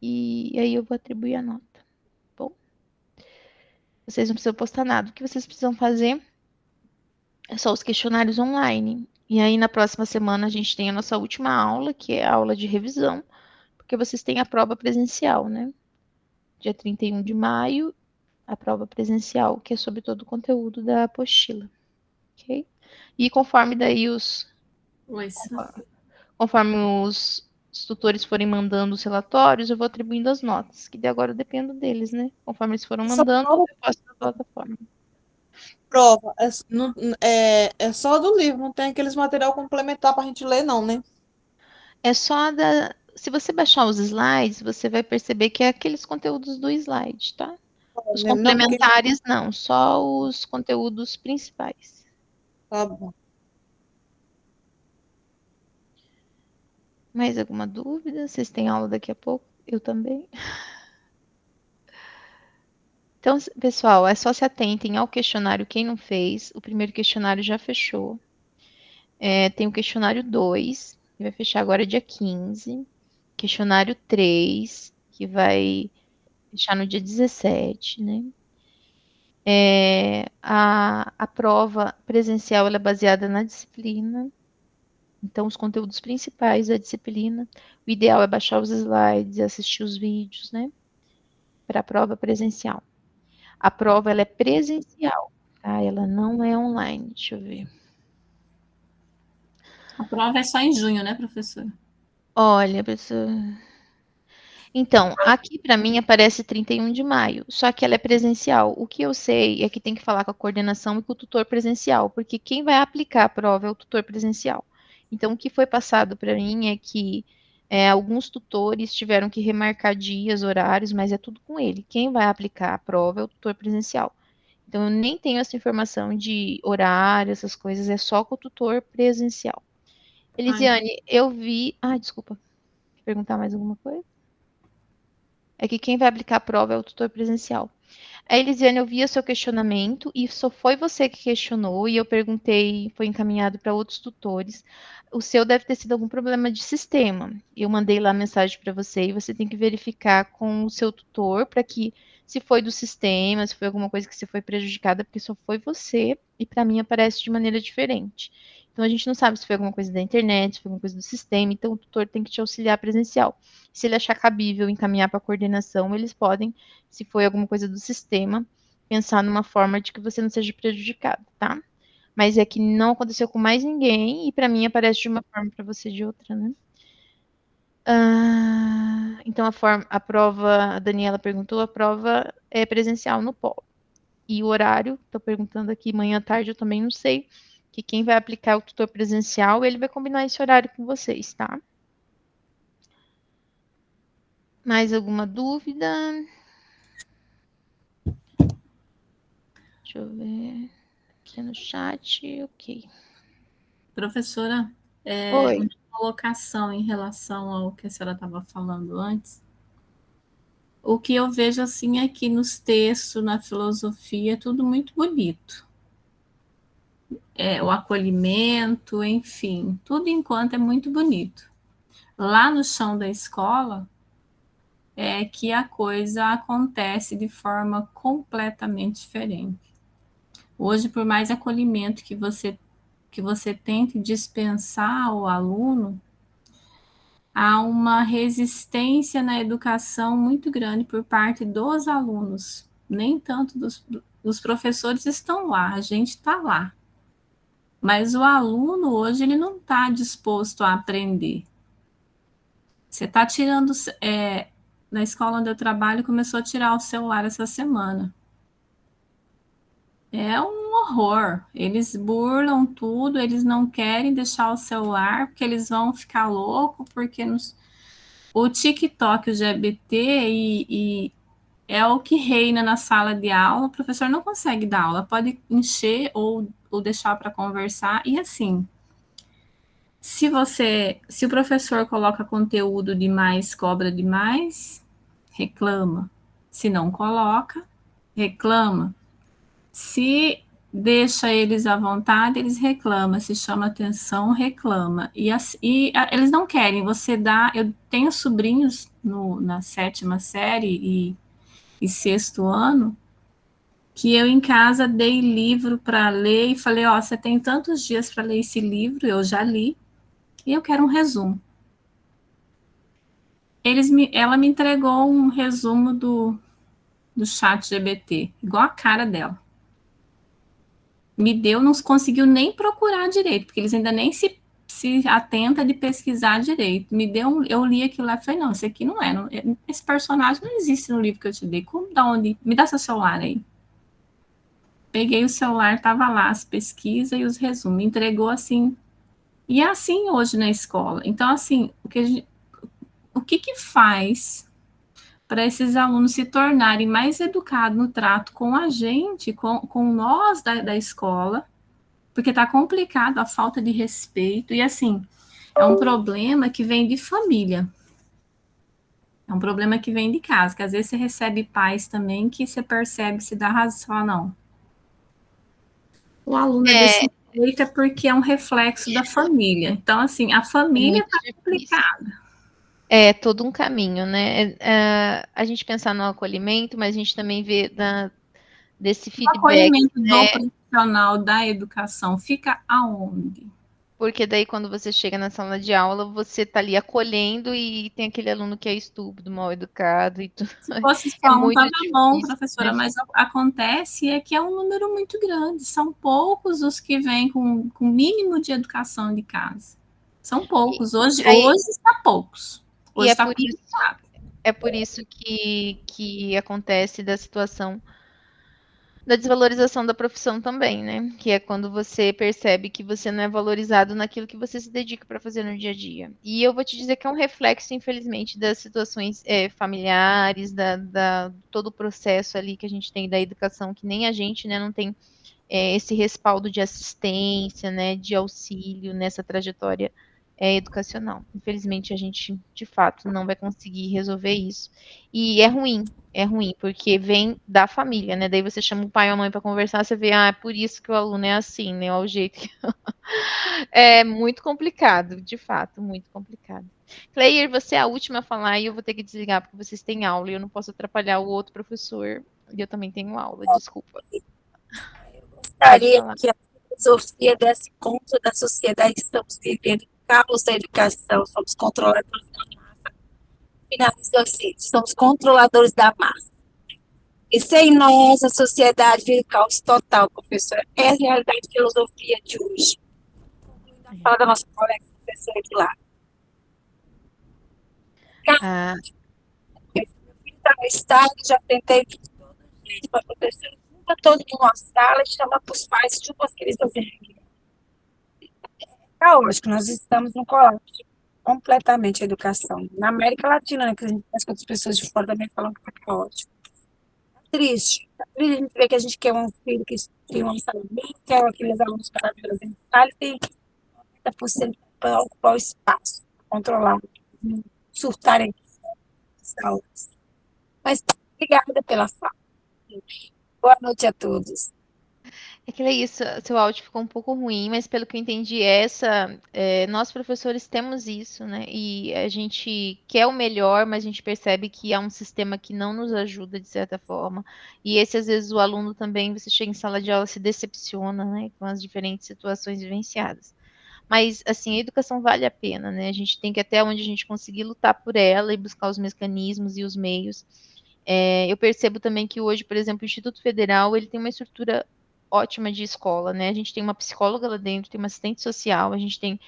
e aí eu vou atribuir a nota. Bom, vocês não precisam postar nada. O que vocês precisam fazer é só os questionários online. E aí na próxima semana a gente tem a nossa última aula, que é a aula de revisão, porque vocês têm a prova presencial, né? Dia 31 de maio, a prova presencial, que é sobre todo o conteúdo da apostila, ok? E conforme daí conforme os tutores forem mandando os relatórios, eu vou atribuindo as notas, que de agora eu dependo deles, né? Conforme eles foram Essa mandando, prova, eu passo na plataforma. é só do livro, não tem aqueles material complementar pra gente ler, não, né? É só da. Se você baixar os slides, você vai perceber que é aqueles conteúdos do slide, tá? Os Não, porque. complementares não, só os conteúdos principais. Tá bom. Mais alguma dúvida? Vocês têm aula daqui a pouco? Eu também. Então, pessoal, é só se atentem ao questionário quem não fez. O primeiro questionário já fechou. Tem o questionário 2, que vai fechar agora dia 15. Questionário 3, que vai fechar no dia 17, né? A prova presencial ela é baseada na disciplina. Então, os conteúdos principais da disciplina. O ideal é baixar os slides e assistir os vídeos, né? Para a prova presencial. A prova ela é presencial, tá? Ela não é online. Deixa eu ver. A prova é só em junho, né, professora? Olha, pessoal. Então, aqui para mim aparece 31 de maio, só que ela é presencial. O que eu sei é que tem que falar com a coordenação e com o tutor presencial, porque quem vai aplicar a prova é o tutor presencial. Então, o que foi passado para mim é que alguns tutores tiveram que remarcar dias, horários, mas é tudo com ele. Quem vai aplicar a prova é o tutor presencial. Então, eu nem tenho essa informação de horário, essas coisas, é só com o tutor presencial. Elisiane, eu vi. Ah, desculpa. Quer perguntar mais alguma coisa? É que quem vai aplicar a prova é o tutor presencial. A Elisiane, eu vi o seu questionamento e só foi você que questionou e eu perguntei, foi encaminhado para outros tutores. O seu deve ter sido algum problema de sistema. Eu mandei lá a mensagem para você e você tem que verificar com o seu tutor para que, se foi do sistema, se foi alguma coisa que você foi prejudicada, porque só foi você, e para mim aparece de maneira diferente. Então a gente não sabe se foi alguma coisa da internet, se foi alguma coisa do sistema, então o tutor tem que te auxiliar presencial. Se ele achar cabível encaminhar para a coordenação, eles podem, se foi alguma coisa do sistema, pensar numa forma de que você não seja prejudicado, tá? Mas é que não aconteceu com mais ninguém, e para mim aparece de uma forma, para você de outra, né? Então a prova, a Daniela perguntou, a prova é presencial no polo. E o horário, estou perguntando aqui, manhã, tarde, eu também não sei, que quem vai aplicar o tutor presencial, ele vai combinar esse horário com vocês, tá? Mais alguma dúvida? Deixa eu ver. Aqui no chat, ok. Professora, Oi. uma colocação em relação ao que a senhora estava falando antes. O que eu vejo assim é que nos textos, na filosofia, é tudo muito bonito. O acolhimento, enfim, tudo enquanto é muito bonito. Lá no chão da escola é que a coisa acontece de forma completamente diferente. Hoje, por mais acolhimento que você tente dispensar ao aluno, há uma resistência na educação muito grande por parte dos alunos. Nem tanto dos professores estão lá, a gente está lá. Mas o aluno hoje ele não está disposto a aprender. Você está tirando... na escola onde eu trabalho, começou a tirar o celular essa semana. É um horror. Eles burlam tudo, eles não querem deixar o celular, porque eles vão ficar loucos, porque o TikTok, o GBT e é o que reina na sala de aula. O professor não consegue dar aula, pode encher ou deixar para conversar. E assim, se o professor coloca conteúdo demais, cobra demais, reclama. Se não coloca, reclama. Se deixa eles à vontade, eles reclamam. Se chama atenção, reclama. Eles não querem. Você dá... Eu tenho sobrinhos na 7ª série e 6º ano, que eu em casa dei livro para ler e falei, ó, você tem tantos dias para ler esse livro, eu já li, e eu quero um resumo. Ela me entregou um resumo do chat GBT, igual a cara dela. Me deu, não conseguiu nem procurar direito, porque eles ainda nem se atenta de pesquisar direito. Eu li aquilo lá e falei, não, esse aqui não é, esse personagem não existe no livro que eu te dei. Da onde? Me dá seu celular aí. Peguei o celular, tava lá as pesquisas e os resumos, entregou assim. E é assim hoje na escola. Então, assim, o que faz para esses alunos se tornarem mais educados no trato com a gente, com nós da escola, porque está complicado a falta de respeito, e assim, é um problema que vem de família, é um problema que vem de casa, que às vezes você recebe pais também que você percebe, se dá razão, você fala, não, o aluno é desse jeito é porque é um reflexo da família, então assim, a família está complicada. É todo um caminho, né? A gente pensar no acolhimento, mas a gente também vê desse feedback. O acolhimento do profissional da educação fica aonde? Porque daí quando você chega na sala de aula, você tá ali acolhendo e tem aquele aluno que é estúpido, mal educado e tudo. Se fosse só um, tava bom, professora, mas acontece é que é um número muito grande. São poucos os que vêm com mínimo de educação de casa. São poucos. Hoje está poucos. Hoje está complicado. É por isso que acontece da situação da desvalorização da profissão também, né? Que é quando você percebe que você não é valorizado naquilo que você se dedica para fazer no dia a dia. E eu vou te dizer que é um reflexo, infelizmente, das situações familiares, todo o processo ali que a gente tem da educação, que nem a gente, né, não tem esse respaldo de assistência, né, de auxílio nessa trajetória educacional. Infelizmente, a gente, de fato, não vai conseguir resolver isso. E é ruim, porque vem da família, né? Daí você chama o pai ou a mãe para conversar, você vê, é por isso que o aluno é assim, né? Olha o jeito que... É muito complicado, de fato, muito complicado. Claire, você é a última a falar e eu vou ter que desligar porque vocês têm aula e eu não posso atrapalhar o outro professor. E eu também tenho aula, desculpa. Pode Gostaria falar. que a filosofia desse conta da sociedade que estamos vivendo, o caos da educação, somos controladores da massa. Finalizou assim, somos controladores da massa. E sem nós, a sociedade vive caos total, professora. Essa é a realidade da filosofia de hoje. Fala da nossa colega professora de lá. Ah, Meu filho está no estado, já tentei de todo jeito para a professora. Junta todo mundo numa sala e chama para os pais, tipo as crianças. Caótico, nós estamos no colapso completamente a educação. Na América Latina, né, que a gente conhece que outras pessoas de fora também falam que está caótico. Triste. Tá triste a gente ver que a gente quer um filho que tem uma saúde bem, quer aqueles alunos maravilhosos em sala, e tem 90% para ocupar o espaço, controlar, não surtarem as aulas. Mas obrigada pela fala. Boa noite a todos. é que é isso, seu áudio ficou um pouco ruim, mas pelo que eu entendi, nós professores temos isso, né? E a gente quer o melhor, mas a gente percebe que há um sistema que não nos ajuda de certa forma. E esse, às vezes, o aluno também, você chega em sala de aula, se decepciona, né? Com as diferentes situações vivenciadas. Mas, assim, a educação vale a pena, né? A gente tem que, até onde a gente conseguir, lutar por ela e buscar os mecanismos e os meios. Eu percebo também que hoje, por exemplo, o Instituto Federal, ele tem uma estrutura ótima de escola, né? A gente tem uma psicóloga lá dentro, tem uma assistente social, a gente tem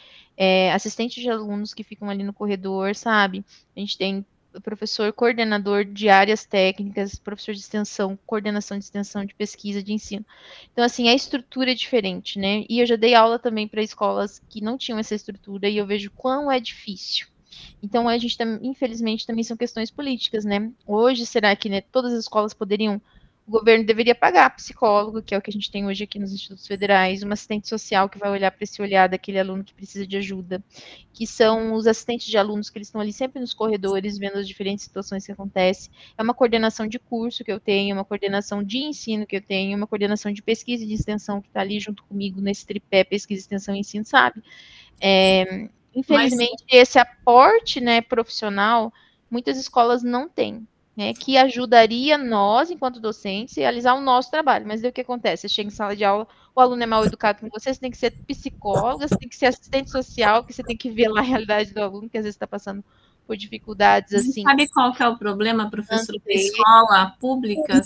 assistente de alunos que ficam ali no corredor, sabe? A gente tem o professor coordenador de áreas técnicas, professor de extensão, coordenação de extensão, de pesquisa, de ensino. Então, assim, a estrutura é diferente, né? E eu já dei aula também para escolas que não tinham essa estrutura e eu vejo quão é difícil. Então, a gente, infelizmente, também são questões políticas, né? Hoje, será que, né, todas as escolas poderiam, o governo deveria pagar psicólogo, que é o que a gente tem hoje aqui nos institutos federais, uma assistente social que vai olhar para esse olhar daquele aluno que precisa de ajuda, que são os assistentes de alunos que eles estão ali sempre nos corredores, vendo as diferentes situações que acontecem. É uma coordenação de curso que eu tenho, uma coordenação de ensino que eu tenho, uma coordenação de pesquisa e de extensão que está ali junto comigo nesse tripé pesquisa, extensão e ensino, sabe? Infelizmente, esse aporte, né, profissional, muitas escolas não têm, né, que ajudaria nós, enquanto docentes, a realizar o nosso trabalho. Mas daí o que acontece? Você chega em sala de aula, o aluno é mal educado com você, você tem que ser psicóloga, você tem que ser assistente social, que você tem que ver lá a realidade do aluno, que às vezes está passando por dificuldades, assim. Sabe qual que é o problema, professor, da escola pública,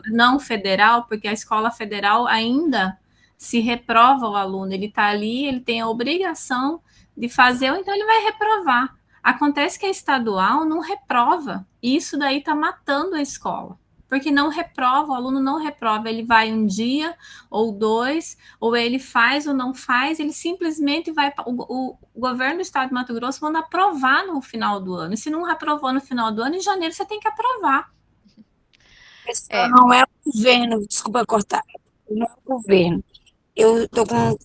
não federal? Porque a escola federal ainda se reprova o aluno, ele está ali, ele tem a obrigação de fazer, ou então ele vai reprovar. Acontece que a estadual não reprova, e isso daí está matando a escola, porque não reprova, o aluno não reprova, ele vai um dia ou dois, ou ele faz ou não faz, ele simplesmente vai, o governo do estado de Mato Grosso manda aprovar no final do ano, e se não aprovou no final do ano, em janeiro você tem que aprovar. Não é o governo, desculpa cortar, não é o governo. Eu estou com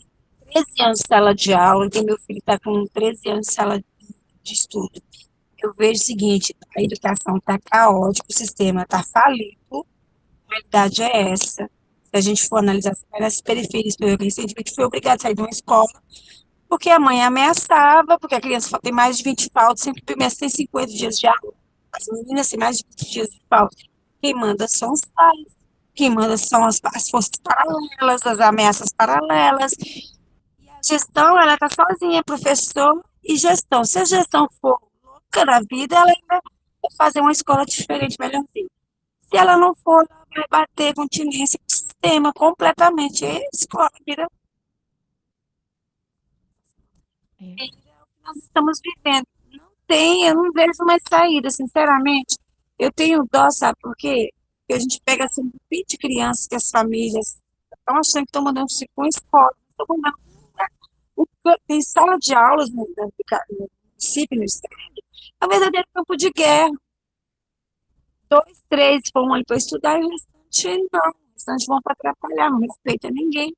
13 anos de sala de aula, e meu filho está com 13 anos de sala de estudo. Eu vejo o seguinte, a educação está caótica, o sistema está falido, a realidade é essa. Se a gente for analisar as periferias, eu recentemente fui obrigada a sair de uma escola, porque a mãe ameaçava, porque a criança tem mais de 20 faltas, sempre o primeiro tem 50 dias de aula. As meninas têm mais de 20 dias de falta. Quem manda são os pais, quem manda são as forças paralelas, as ameaças paralelas. E a gestão, ela está sozinha, professor e gestão. Se a gestão for louca na vida, ela ainda vai fazer uma escola diferente, melhorzinha. Se ela não for, ela vai bater continência com o sistema completamente. E a escola vira. Nós estamos vivendo. Eu não vejo mais saída, sinceramente. Eu tenho dó, sabe por quê? Porque a gente pega assim, um grupo de crianças que as famílias estão achando que estão mandando se com escola, estão mandando. Tem sala de aulas no município, no estado, é um verdadeiro campo de guerra. 2, 3 vão ali para estudar e o restante não. O restante vão para atrapalhar, não respeita ninguém,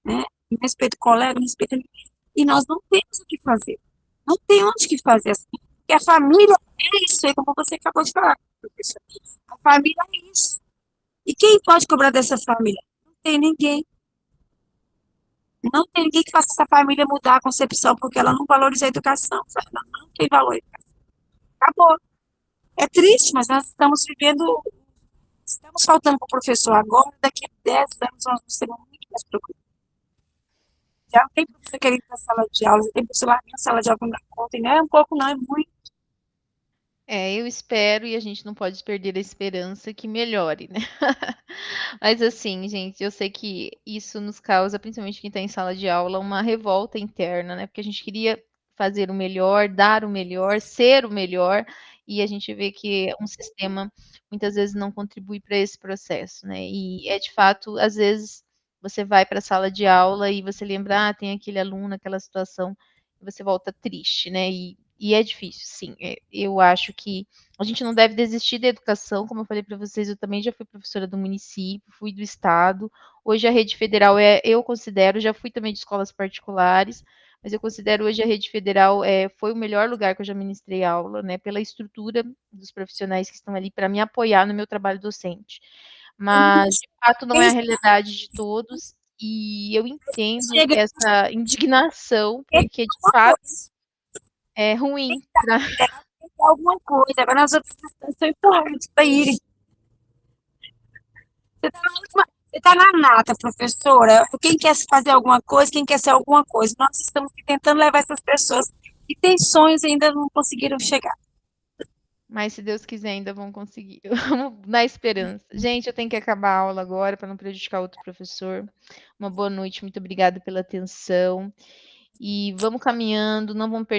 né? Não respeita o colega, não respeita ninguém. E nós não temos o que fazer. Não tem onde que fazer assim. Porque a família é isso aí, como você acabou de falar, professor. A família é isso. E quem pode cobrar dessa família? Não tem ninguém. Não tem ninguém que faça essa família mudar a concepção, porque ela não valoriza a educação. Ela não tem valor. Acabou. É triste, mas nós estamos vivendo. Estamos faltando para o professor agora, daqui a 10 anos nós vamos ter muito mais procura. Já não tem professor querendo ir para a sala de aula, já tem professor lá na sala de aula não dá conta, e não é um pouco, não, é muito. Eu espero, e a gente não pode perder a esperança que melhore, né? Mas assim, gente, eu sei que isso nos causa, principalmente quem está em sala de aula, uma revolta interna, né? Porque a gente queria fazer o melhor, dar o melhor, ser o melhor, e a gente vê que um sistema muitas vezes não contribui para esse processo, né? E é de fato, às vezes, você vai para a sala de aula e você lembra, tem aquele aluno, aquela situação, e você volta triste, né? E é difícil, sim. Eu acho que a gente não deve desistir da educação, como eu falei para vocês, eu também já fui professora do município, fui do estado. Hoje a rede federal eu considero, já fui também de escolas particulares, mas eu considero hoje a rede federal foi o melhor lugar que eu já ministrei aula, né, pela estrutura dos profissionais que estão ali para me apoiar no meu trabalho docente. Mas, de fato, não é a realidade de todos, e eu entendo Chega essa indignação, porque, de fato, é ruim. alguma coisa, agora as outras questões são importantes para irem. Você está na nata, professora. Quem quer fazer alguma coisa, quem quer ser alguma coisa. Nós estamos tentando levar essas pessoas que têm sonhos e ainda não conseguiram chegar. Mas se Deus quiser, ainda vão conseguir. Vamos na esperança. Gente, eu tenho que acabar a aula agora para não prejudicar outro professor. Uma boa noite, muito obrigada pela atenção. E vamos caminhando, não vamos perder.